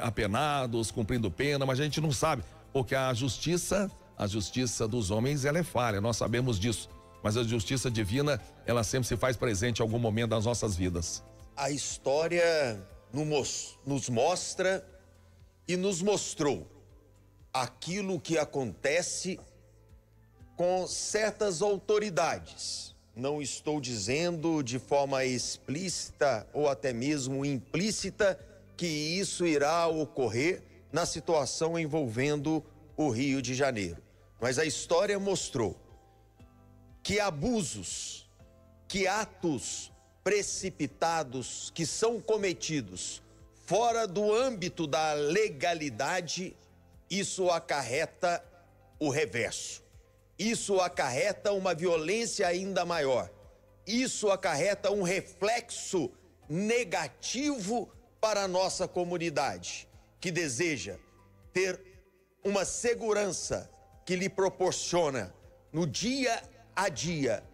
apenados, cumprindo pena, mas a gente não sabe, porque a justiça dos homens, ela é falha, nós sabemos disso, mas a justiça divina, ela sempre se faz presente em algum momento das nossas vidas. A história nos mostra e nos mostrou aquilo que acontece com certas autoridades. Não estou dizendo de forma explícita ou até mesmo implícita que isso irá ocorrer na situação envolvendo o Rio de Janeiro. Mas a história mostrou que abusos, que atos precipitados que são cometidos fora do âmbito da legalidade, isso acarreta o reverso. Isso acarreta uma violência ainda maior. Isso acarreta um reflexo negativo para a nossa comunidade, que deseja ter uma segurança que lhe proporciona no dia a dia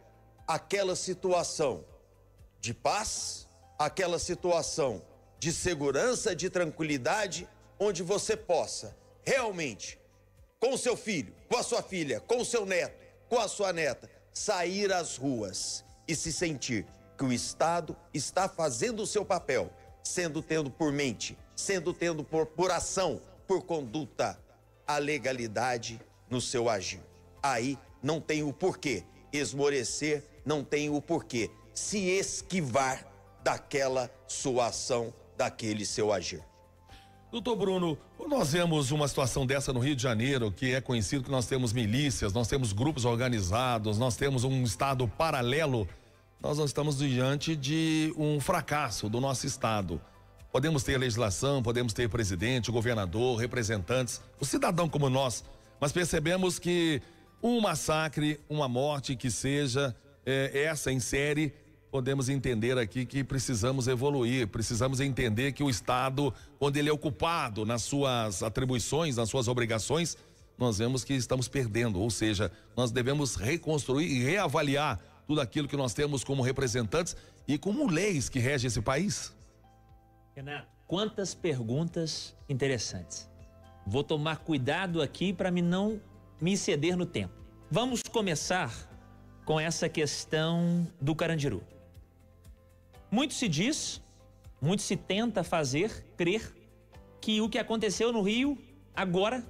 aquela situação de paz, aquela situação de segurança, de tranquilidade, onde você possa realmente, com seu filho, com a sua filha, com o seu neto, com a sua neta, sair às ruas e se sentir que o Estado está fazendo o seu papel, sendo tendo por mente, sendo tendo por ação, por conduta, a legalidade no seu agir. Aí não tem o porquê esmorecer, não tem o porquê se esquivar daquela sua ação, daquele seu agir. Doutor Bruno, quando nós vemos uma situação dessa no Rio de Janeiro, que é conhecido que nós temos milícias, nós temos grupos organizados, nós temos um estado paralelo, nós não estamos diante de um fracasso do nosso estado. Podemos ter legislação, podemos ter presidente, governador, representantes, o cidadão como nós, mas percebemos que um massacre, uma morte que seja essa em série, podemos entender aqui que precisamos evoluir, precisamos entender que o Estado, quando ele é ocupado nas suas atribuições, nas suas obrigações, nós vemos que estamos perdendo, ou seja, nós devemos reconstruir e reavaliar tudo aquilo que nós temos como representantes e como leis que regem esse país. Renato, quantas perguntas interessantes. Vou tomar cuidado aqui para não me exceder no tempo. Vamos começar com essa questão do Carandiru. Muito se diz, muito se tenta fazer crer que o que aconteceu no Rio agora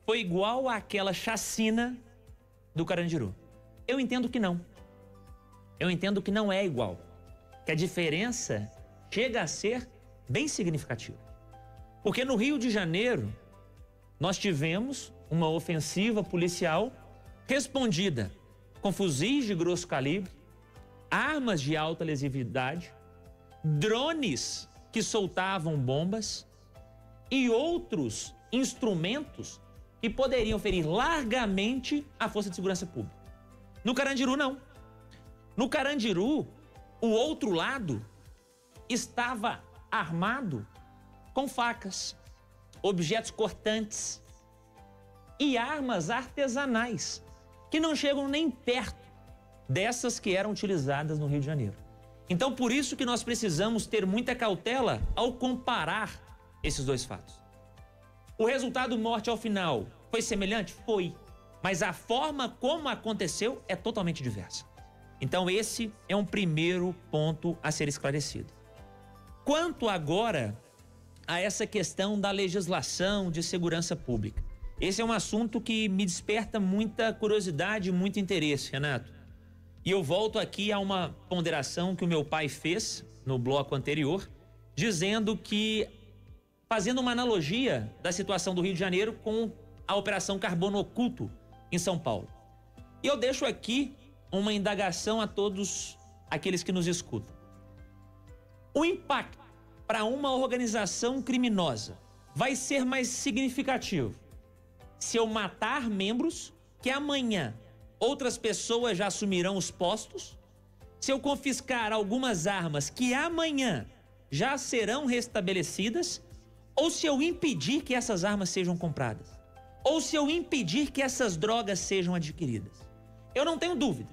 foi igual àquela chacina do Carandiru. Eu entendo que não. Eu entendo que não é igual. Que a diferença chega a ser bem significativa. Porque no Rio de Janeiro, nós tivemos uma ofensiva policial respondida com fuzis de grosso calibre, armas de alta lesividade, drones que soltavam bombas e outros instrumentos que poderiam ferir largamente a força de segurança pública. No Carandiru, não. No Carandiru, o outro lado estava armado com facas, objetos cortantes e armas artesanais que não chegam nem perto dessas que eram utilizadas no Rio de Janeiro. Então, por isso que nós precisamos ter muita cautela ao comparar esses dois fatos. O resultado morte ao final foi semelhante? Foi. Mas a forma como aconteceu é totalmente diversa. Então, esse é um primeiro ponto a ser esclarecido. Quanto agora a essa questão da legislação de segurança pública. Esse é um assunto que me desperta muita curiosidade e muito interesse, Renato. E eu volto aqui a uma ponderação que o meu pai fez no bloco anterior, dizendo que, fazendo uma analogia da situação do Rio de Janeiro com a Operação Carbono Oculto em São Paulo. E eu deixo aqui uma indagação a todos aqueles que nos escutam. O impacto para uma organização criminosa vai ser mais significativo se eu matar membros que amanhã outras pessoas já assumirão os postos, se eu confiscar algumas armas que amanhã já serão restabelecidas, ou se eu impedir que essas armas sejam compradas, ou se eu impedir que essas drogas sejam adquiridas. Eu não tenho dúvida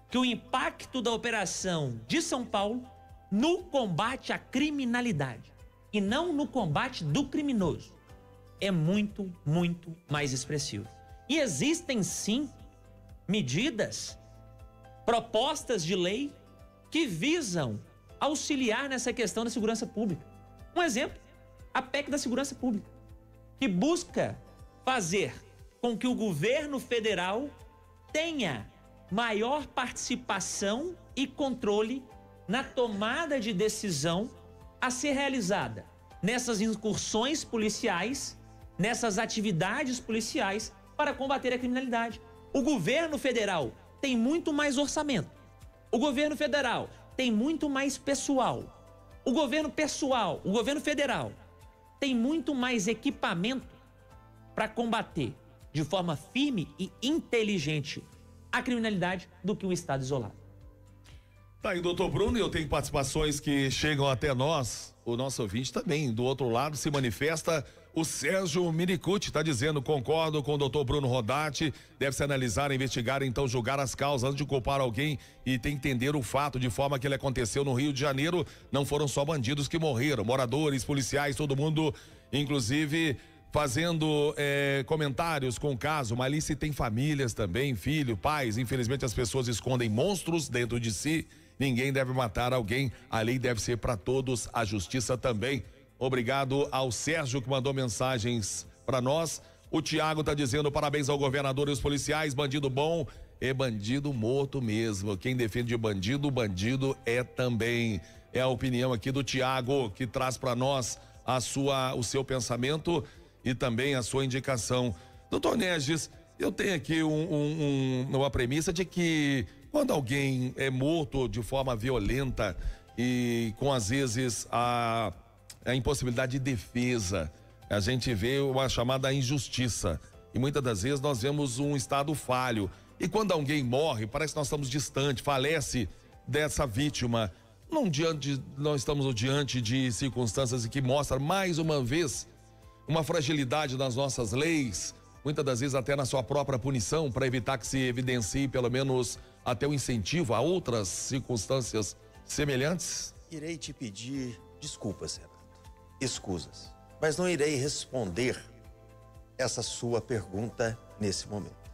que o impacto da operação de São Paulo no combate à criminalidade e não no combate do criminoso é muito, muito mais expressivo. E existem sim medidas, propostas de lei que visam auxiliar nessa questão da segurança pública. Um exemplo, a PEC da segurança pública, que busca fazer com que o governo federal tenha maior participação e controle na tomada de decisão a ser realizada nessas incursões policiais, nessas atividades policiais para combater a criminalidade. O governo federal tem muito mais orçamento. O governo federal tem muito mais pessoal. O governo federal tem muito mais equipamento para combater de forma firme e inteligente a criminalidade do que o Estado isolado. Tá aí, doutor Bruno, e eu tenho participações que chegam até nós, o nosso ouvinte também, do outro lado se manifesta o Sérgio Minicucci, está dizendo: concordo com o doutor Bruno Rodati, deve-se analisar, investigar, então julgar as causas antes de culpar alguém e tem que entender o fato de forma que ele aconteceu no Rio de Janeiro, não foram só bandidos que morreram, moradores, policiais, todo mundo, inclusive fazendo comentários com o caso, mas ali se tem famílias também, filho, pais, infelizmente as pessoas escondem monstros dentro de si. Ninguém deve matar alguém, a lei deve ser para todos, a justiça também. Obrigado ao Sérgio que mandou mensagens para nós. O Tiago está dizendo: parabéns ao governador e os policiais, bandido bom é bandido morto mesmo. Quem defende bandido, bandido é também. É a opinião aqui do Tiago, que traz para nós o seu pensamento e também a sua indicação. Doutor Neges, eu tenho aqui uma premissa de que quando alguém é morto de forma violenta e com às vezes a impossibilidade de defesa, a gente vê uma chamada injustiça e muitas das vezes nós vemos um estado falho, e quando alguém morre parece que nós estamos distante, falece dessa vítima. Não estamos diante de circunstâncias que mostram mais uma vez uma fragilidade nas nossas leis, muitas das vezes até na sua própria punição, para evitar que se evidencie pelo menos até o incentivo a outras circunstâncias semelhantes? Irei te pedir desculpas, Renato, escusas, mas não irei responder essa sua pergunta nesse momento.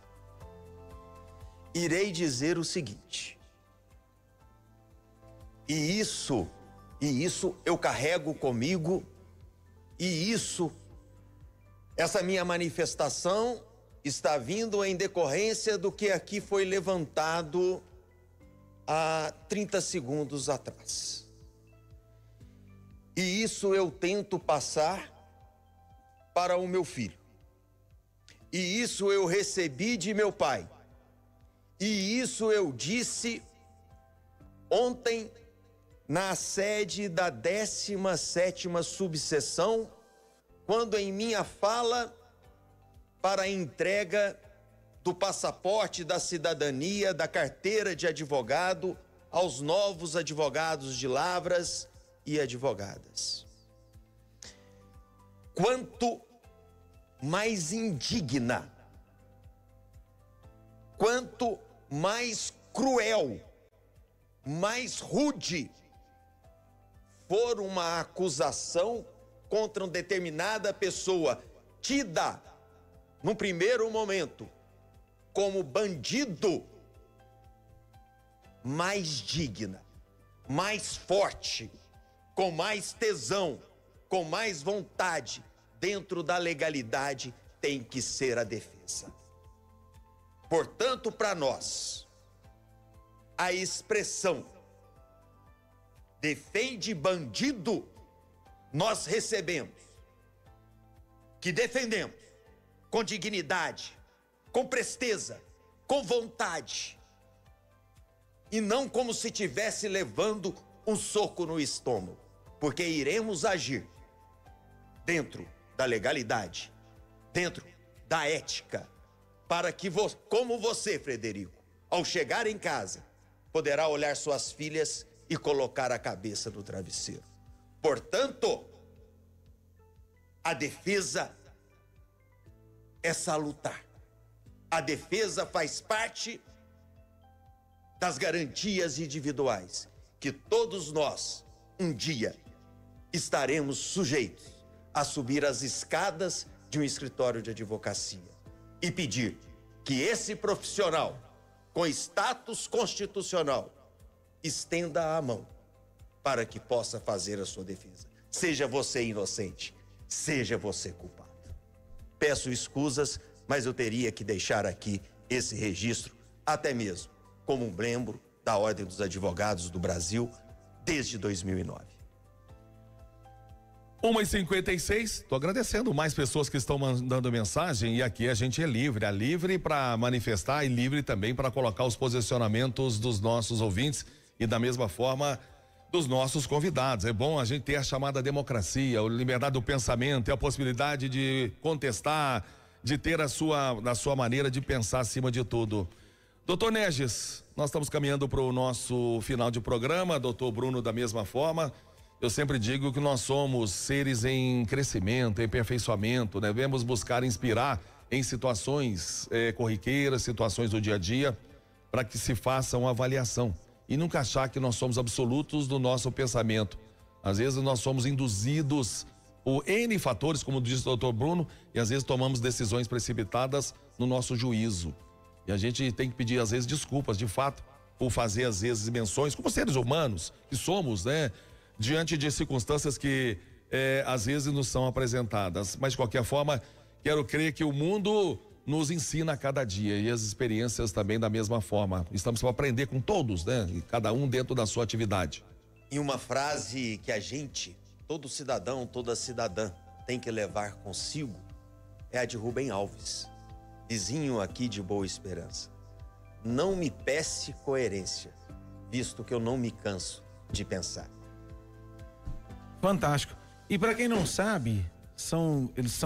Irei dizer o seguinte, e isso eu carrego comigo, e essa minha manifestação está vindo em decorrência do que aqui foi levantado há 30 segundos atrás. E isso eu tento passar para o meu filho. E isso eu recebi de meu pai. E isso eu disse ontem na sede da 17ª subseção, quando em minha fala para a entrega do passaporte da cidadania, da carteira de advogado aos novos advogados de Lavras e advogadas. Quanto mais indigna, quanto mais cruel, mais rude for uma acusação contra uma determinada pessoa, tida, num primeiro momento, como bandido, mais digna, mais forte, com mais tesão, com mais vontade, dentro da legalidade, tem que ser a defesa. Portanto, para nós, a expressão defende bandido, nós recebemos, que defendemos com dignidade, com presteza, com vontade, e não como se estivesse levando um soco no estômago, porque iremos agir dentro da legalidade, dentro da ética, para que, como você, Frederico, ao chegar em casa, poderá olhar suas filhas e colocar a cabeça no travesseiro. Portanto, a defesa é salutar. A defesa faz parte das garantias individuais que todos nós, um dia, estaremos sujeitos a subir as escadas de um escritório de advocacia e pedir que esse profissional, com status constitucional, estenda a mão para que possa fazer a sua defesa. Seja você inocente, seja você culpado. Peço escusas, mas eu teria que deixar aqui esse registro, até mesmo como um membro da Ordem dos Advogados do Brasil desde 2009. 1h56, tô agradecendo mais pessoas que estão mandando mensagem, e aqui a gente é livre para manifestar e livre também para colocar os posicionamentos dos nossos ouvintes e da mesma forma dos nossos convidados. É bom a gente ter a chamada democracia, a liberdade do pensamento, e a possibilidade de contestar, de ter a sua maneira de pensar acima de tudo. Doutor Neges, nós estamos caminhando para o nosso final de programa, doutor Bruno da mesma forma. Eu sempre digo que nós somos seres em crescimento, em aperfeiçoamento, né? Devemos buscar inspirar em situações corriqueiras, situações do dia a dia, para que se faça uma avaliação. E nunca achar que nós somos absolutos do nosso pensamento. Às vezes nós somos induzidos por N fatores, como disse o doutor Bruno, e às vezes tomamos decisões precipitadas no nosso juízo. E a gente tem que pedir, às vezes, desculpas, de fato, por fazer, às vezes, menções, como seres humanos que somos, né? Diante de circunstâncias que às vezes nos são apresentadas. Mas de qualquer forma, quero crer que o mundo nos ensina a cada dia, e as experiências também da mesma forma. Estamos para aprender com todos, né? E cada um dentro da sua atividade. E uma frase que a gente, todo cidadão, toda cidadã, tem que levar consigo é a de Rubem Alves, vizinho aqui de Boa Esperança. Não me peça coerência, visto que eu não me canso de pensar. Fantástico. E para quem não sabe, eles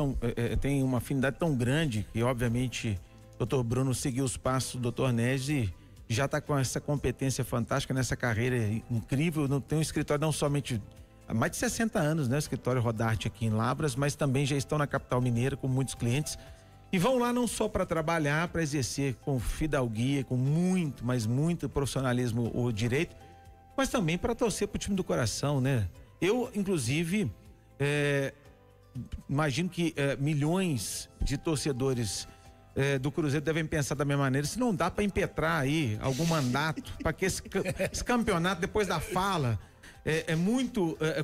têm uma afinidade tão grande que, obviamente, o Dr. Bruno seguiu os passos do Dr. Neges e já está com essa competência fantástica nessa carreira incrível. Tem um escritório não somente há mais de 60 anos, né? O escritório Rodarte aqui em Lavras, mas também já estão na capital mineira com muitos clientes. E vão lá não só para trabalhar, para exercer com fidalguia, com muito, mas muito profissionalismo o direito, mas também para torcer pro time do coração, né? Eu, inclusive, imagino que milhões de torcedores do Cruzeiro devem pensar da mesma maneira, se não dá para impetrar aí algum mandato, para que esse campeonato, depois da fala,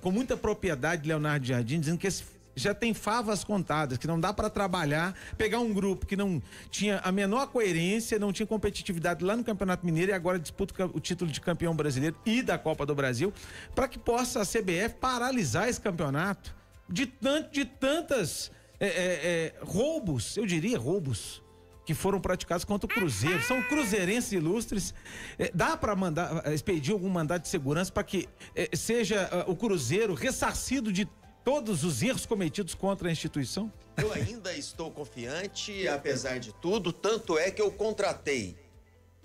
com muita propriedade, Leonardo Jardim, dizendo que já tem favas contadas, que não dá para trabalhar, pegar um grupo que não tinha a menor coerência, não tinha competitividade lá no Campeonato Mineiro e agora disputa o título de campeão brasileiro e da Copa do Brasil, para que possa a CBF paralisar esse campeonato de tantas roubos, eu diria roubos, que foram praticados contra o Cruzeiro. São cruzeirenses ilustres. Dá para expedir algum mandato de segurança para que seja o Cruzeiro ressarcido de todos os erros cometidos contra a instituição? Eu ainda estou confiante, apesar de tudo, tanto é que eu contratei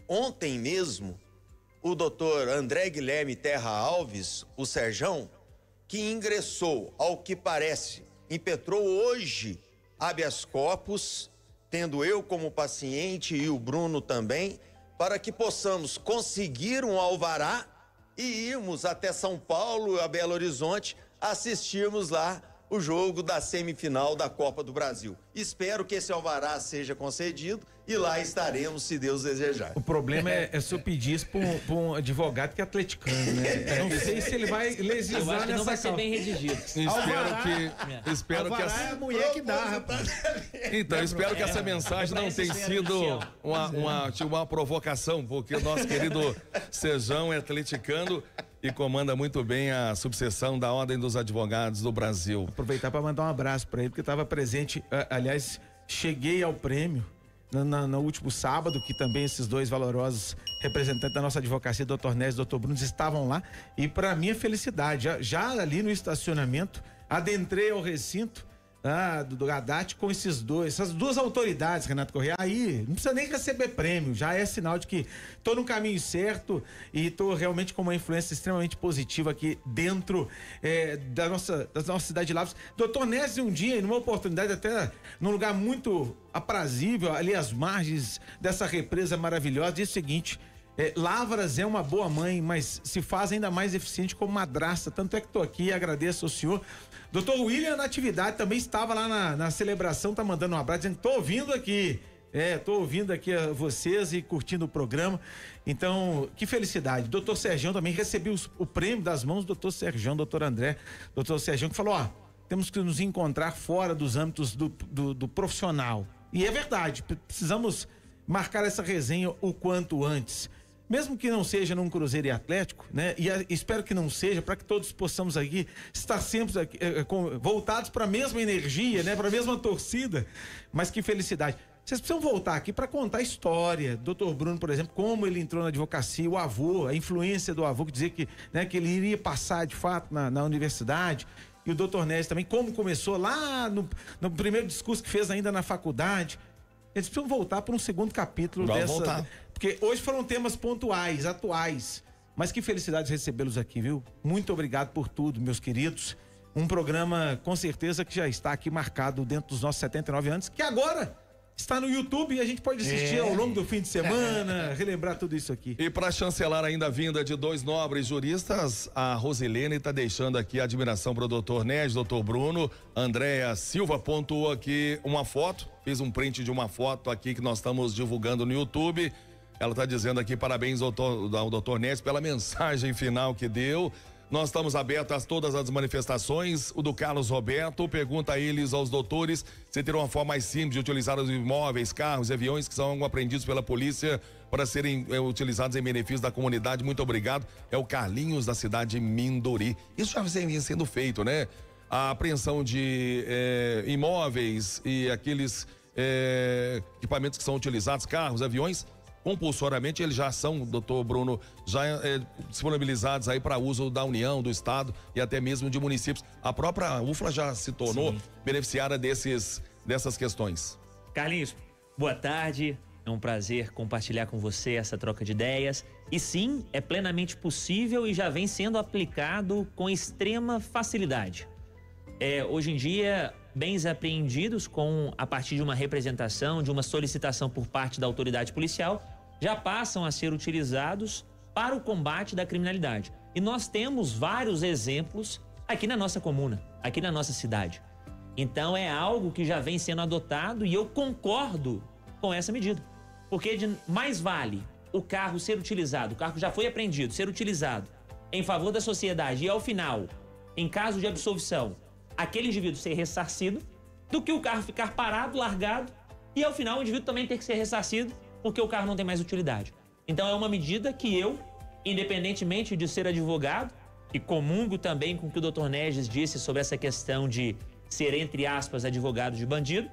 ontem mesmo o doutor André Guilherme Terra Alves, o Serjão, que ingressou, ao que parece, impetrou hoje habeas corpus, tendo eu como paciente e o Bruno também, para que possamos conseguir um alvará e irmos até São Paulo, a Belo Horizonte, assistirmos lá o jogo da semifinal da Copa do Brasil. Espero que esse alvará seja concedido e lá estaremos, se Deus desejar. O problema é se eu pedir isso para um advogado que é atleticano, né? Eu não sei se ele vai legislar nessa causa. Não vai ser bem redigido. Espero que essa... é a mulher que dá, rapaz. Então, espero que essa mensagem não tenha sido uma provocação, porque o nosso querido Sejão é atleticano e comanda muito bem a subseção da Ordem dos Advogados do Brasil. Aproveitar para mandar um abraço para ele, porque estava presente, aliás, cheguei ao prêmio no último sábado, que também esses dois valorosos representantes da nossa advocacia, Dr. Nés e Dr. Bruno, estavam lá, e para minha felicidade, já ali no estacionamento, adentrei ao recinto do Haddad com essas duas autoridades, Renato Corrêa. Aí não precisa nem receber prêmio, já é sinal de que tô no caminho certo e tô realmente com uma influência extremamente positiva aqui dentro da nossa cidade de Lavras. Doutor Nés, um dia, numa oportunidade, até num lugar muito aprazível, ali às margens dessa represa maravilhosa, disse o seguinte: Lavras é uma boa mãe, mas se faz ainda mais eficiente como madrasta. Tanto é que estou aqui e agradeço ao senhor. Doutor William Natividade também estava lá na celebração, tá mandando um abraço, dizendo: tô ouvindo aqui. Tô ouvindo aqui a vocês e curtindo o programa. Então, que felicidade. Doutor Sergião também recebeu o prêmio das mãos do doutor Sergião, doutor André. Doutor Sergião que falou: temos que nos encontrar fora dos âmbitos do profissional. E é verdade, precisamos marcar essa resenha o quanto antes. Mesmo que não seja num Cruzeiro e Atlético, né? E espero que não seja, para que todos possamos aqui estar sempre aqui, voltados para a mesma energia, né? Para a mesma torcida. Mas que felicidade. Vocês precisam voltar aqui para contar a história. Doutor Bruno, por exemplo, como ele entrou na advocacia, o avô, a influência do avô, que dizia que ele iria passar de fato na universidade. E o doutor Nés também, como começou lá no primeiro discurso que fez ainda na faculdade. Eles precisam voltar para um segundo capítulo dessa. Porque hoje foram temas pontuais, atuais. Mas que felicidade recebê-los aqui, viu? Muito obrigado por tudo, meus queridos. Um programa, com certeza, que já está aqui marcado dentro dos nossos 79 anos, que agora está no YouTube e a gente pode assistir ao longo do fim de semana, relembrar tudo isso aqui. E para chancelar ainda a vinda de dois nobres juristas, a Rosilene está deixando aqui a admiração para o doutor Nés, doutor Bruno. Andréa Silva pontuou aqui uma foto, fez um print de uma foto aqui que nós estamos divulgando no YouTube. Ela está dizendo aqui: parabéns ao doutor Nés pela mensagem final que deu. Nós estamos abertos a todas as manifestações. O do Carlos Roberto pergunta a eles, aos doutores, se terão uma forma mais simples de utilizar os imóveis, carros e aviões que são apreendidos pela polícia para serem utilizados em benefício da comunidade. Muito obrigado. É o Carlinhos, da cidade de Mindori. Isso já vem sendo feito, né? A apreensão de imóveis e aqueles equipamentos que são utilizados, carros, aviões, compulsoriamente eles já são, doutor Bruno, já disponibilizados aí para uso da União, do Estado e até mesmo de municípios. A própria UFLA já se tornou beneficiária dessas questões. Carlinhos, boa tarde. É um prazer compartilhar com você essa troca de ideias. E sim, é plenamente possível e já vem sendo aplicado com extrema facilidade. Hoje em dia, bens apreendidos a partir de uma representação, de uma solicitação por parte da autoridade policial, já passam a ser utilizados para o combate da criminalidade. E nós temos vários exemplos aqui na nossa comuna, aqui na nossa cidade. Então é algo que já vem sendo adotado e eu concordo com essa medida. Porque mais vale o carro ser utilizado, o carro já foi apreendido, ser utilizado em favor da sociedade e ao final, em caso de absolvição, aquele indivíduo ser ressarcido, do que o carro ficar parado, largado, e ao final o indivíduo também ter que ser ressarcido porque o carro não tem mais utilidade. Então é uma medida que eu, independentemente de ser advogado, e comungo também com o que o doutor Négis disse sobre essa questão de ser, entre aspas, advogado de bandido,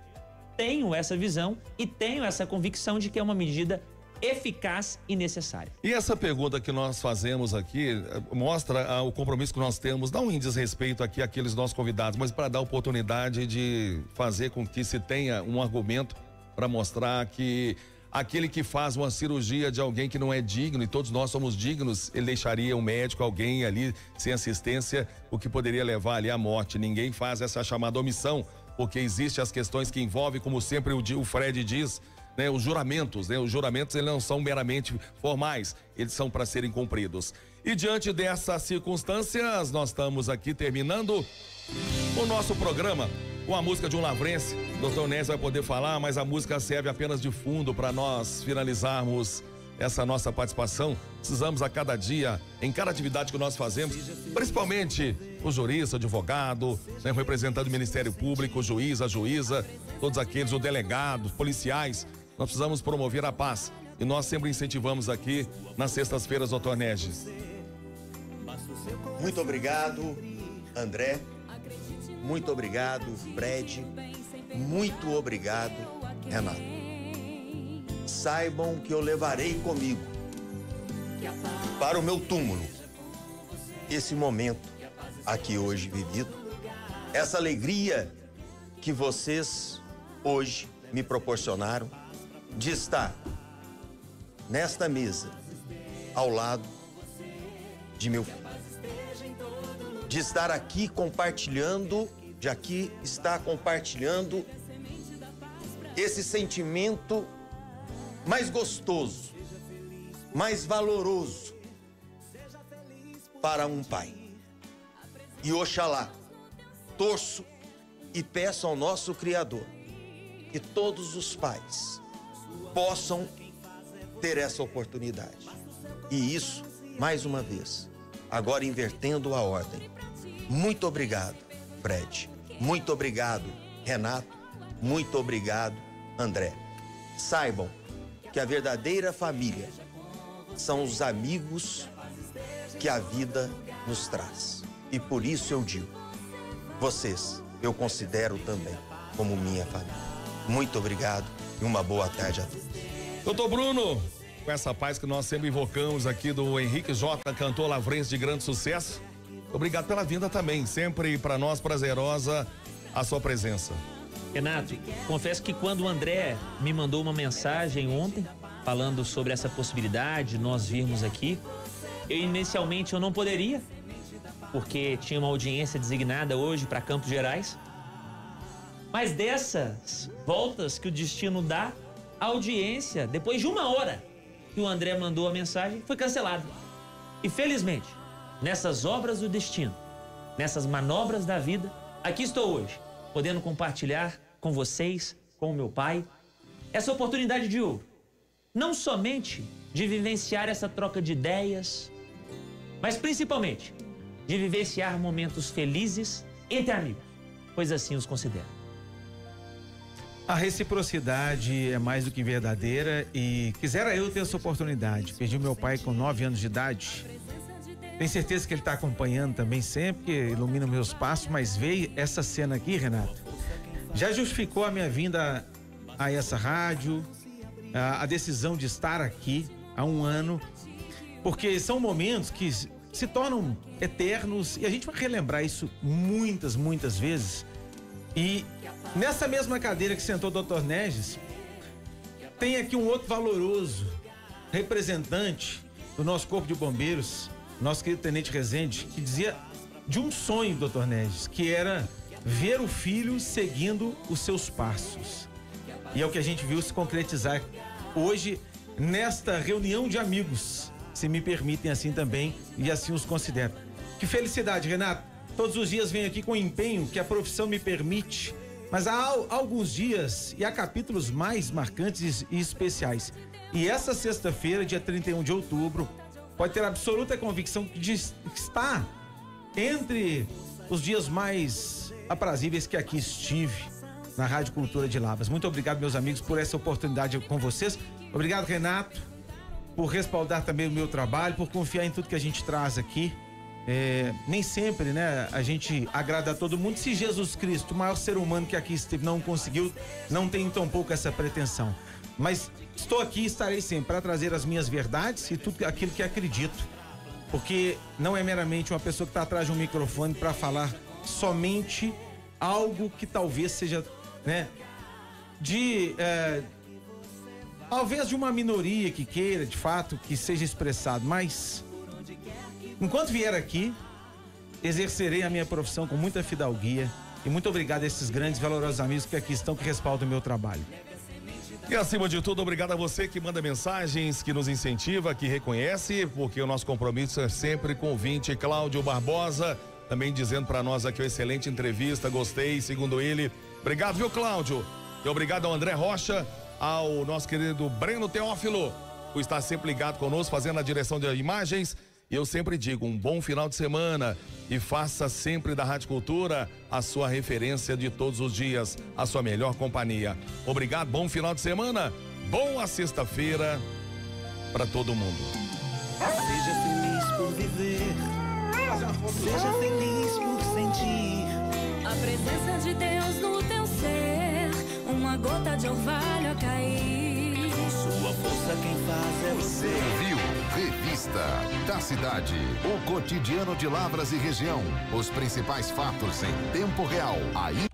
tenho essa visão e tenho essa convicção de que é uma medida eficaz e necessária. E essa pergunta que nós fazemos aqui mostra o compromisso que nós temos, não em desrespeito aqui àqueles nossos convidados, mas para dar oportunidade de fazer com que se tenha um argumento para mostrar que aquele que faz uma cirurgia de alguém que não é digno, e todos nós somos dignos, ele deixaria um médico, alguém ali sem assistência, o que poderia levar ali à morte. Ninguém faz essa chamada omissão, porque existem as questões que envolvem, como sempre o Fred diz, né, os juramentos, né? Os juramentos, eles não são meramente formais, eles são para serem cumpridos. E diante dessas circunstâncias, nós estamos aqui terminando O nosso programa, com a música de um lavrense, o Dr. Onésio vai poder falar, mas a música serve apenas de fundo para nós finalizarmos essa nossa participação. Precisamos a cada dia, em cada atividade que nós fazemos, principalmente o jurista, o advogado, né, o representante do Ministério Público, o juiz, a juíza, todos aqueles, o delegado, os policiais, nós precisamos promover a paz. E nós sempre incentivamos aqui nas sextas-feiras, doutor Neges. Muito obrigado, André. Muito obrigado, Fred. Muito obrigado, Renato. Saibam que eu levarei comigo para o meu túmulo esse momento aqui hoje vivido, essa alegria que vocês hoje me proporcionaram de estar nesta mesa ao lado de meu filho, de estar aqui compartilhando, esse sentimento mais gostoso, mais valoroso para um pai. E oxalá, torço e peço ao nosso Criador que todos os pais possam ter essa oportunidade. E isso, mais uma vez, agora invertendo a ordem. Muito obrigado, Fred. Muito obrigado, Renato. Muito obrigado, André. Saibam que a verdadeira família são os amigos que a vida nos traz. E por isso eu digo, vocês eu considero também como minha família. Muito obrigado e uma boa tarde a todos. Doutor Bruno, com essa paz que nós sempre invocamos aqui do Henrique J, cantor lavrense de grande sucesso, obrigado pela vinda também, sempre para nós prazerosa a sua presença. Renato, confesso que quando o André me mandou uma mensagem ontem, falando sobre essa possibilidade de nós virmos aqui, inicialmente eu não poderia, porque tinha uma audiência designada hoje para Campos Gerais. Mas dessas voltas que o destino dá, a audiência, depois de 1 hora que o André mandou a mensagem, foi cancelada. E felizmente, nessas obras do destino, nessas manobras da vida, aqui estou hoje, podendo compartilhar com vocês, com o meu pai, essa oportunidade de ouro. Não somente de vivenciar essa troca de ideias, mas principalmente de vivenciar momentos felizes entre amigos, pois assim os considero. A reciprocidade é mais do que verdadeira e quisera eu ter essa oportunidade. Perdi meu pai com 9 anos de idade. Tenho certeza que ele está acompanhando também sempre, que ilumina meus passos, mas veio essa cena aqui, Renato, já justificou a minha vinda a essa rádio, a decisão de estar aqui há 1 ano, porque são momentos que se tornam eternos e a gente vai relembrar isso muitas vezes. E nessa mesma cadeira que sentou o Dr. Neges, tem aqui um outro valoroso representante do nosso Corpo de Bombeiros, nosso querido Tenente Rezende, que dizia de um sonho, Dr. Neges, que era ver o filho seguindo os seus passos. E é o que a gente viu se concretizar hoje nesta reunião de amigos, se me permitem assim também, e assim os considero. Que felicidade, Renato. Todos os dias venho aqui com o empenho que a profissão me permite, mas há alguns dias e há capítulos mais marcantes e especiais. E essa sexta-feira, dia 31 de outubro, pode ter absoluta convicção que está entre os dias mais aprazíveis que aqui estive na Rádio Cultura de Lavras. Muito obrigado, meus amigos, por essa oportunidade com vocês. Obrigado, Renato, por respaldar também o meu trabalho, por confiar em tudo que a gente traz aqui. Nem sempre, né, a gente agrada a todo mundo. Se Jesus Cristo, o maior ser humano que aqui esteve, não conseguiu, não tenho tão pouco essa pretensão. Mas estou aqui e estarei sempre para trazer as minhas verdades e tudo aquilo que acredito. Porque não é meramente uma pessoa que está atrás de um microfone para falar somente algo que talvez seja, né, talvez de uma minoria que queira, de fato, que seja expressado, mas enquanto vier aqui, exercerei a minha profissão com muita fidalguia e muito obrigado a esses grandes e valorosos amigos que aqui estão, que respaldam o meu trabalho. E acima de tudo, obrigado a você que manda mensagens, que nos incentiva, que reconhece, porque o nosso compromisso é sempre com o ouvinte Cláudio Barbosa, também dizendo para nós aqui, uma excelente entrevista, gostei, segundo ele. Obrigado, viu, Cláudio? E obrigado ao André Rocha, ao nosso querido Breno Teófilo, por estar sempre ligado conosco, fazendo a direção de imagens. E eu sempre digo, um bom final de semana e faça sempre da Rádio Cultura a sua referência de todos os dias, a sua melhor companhia. Obrigado, bom final de semana, boa sexta-feira para todo mundo. Seja feliz por viver, seja feliz por sentir a presença de Deus no teu ser, uma gota de orvalho a cair. Sua força quem faz é você. Viu? Revista da Cidade. O cotidiano de Lavras e região. Os principais fatos em tempo real. Aí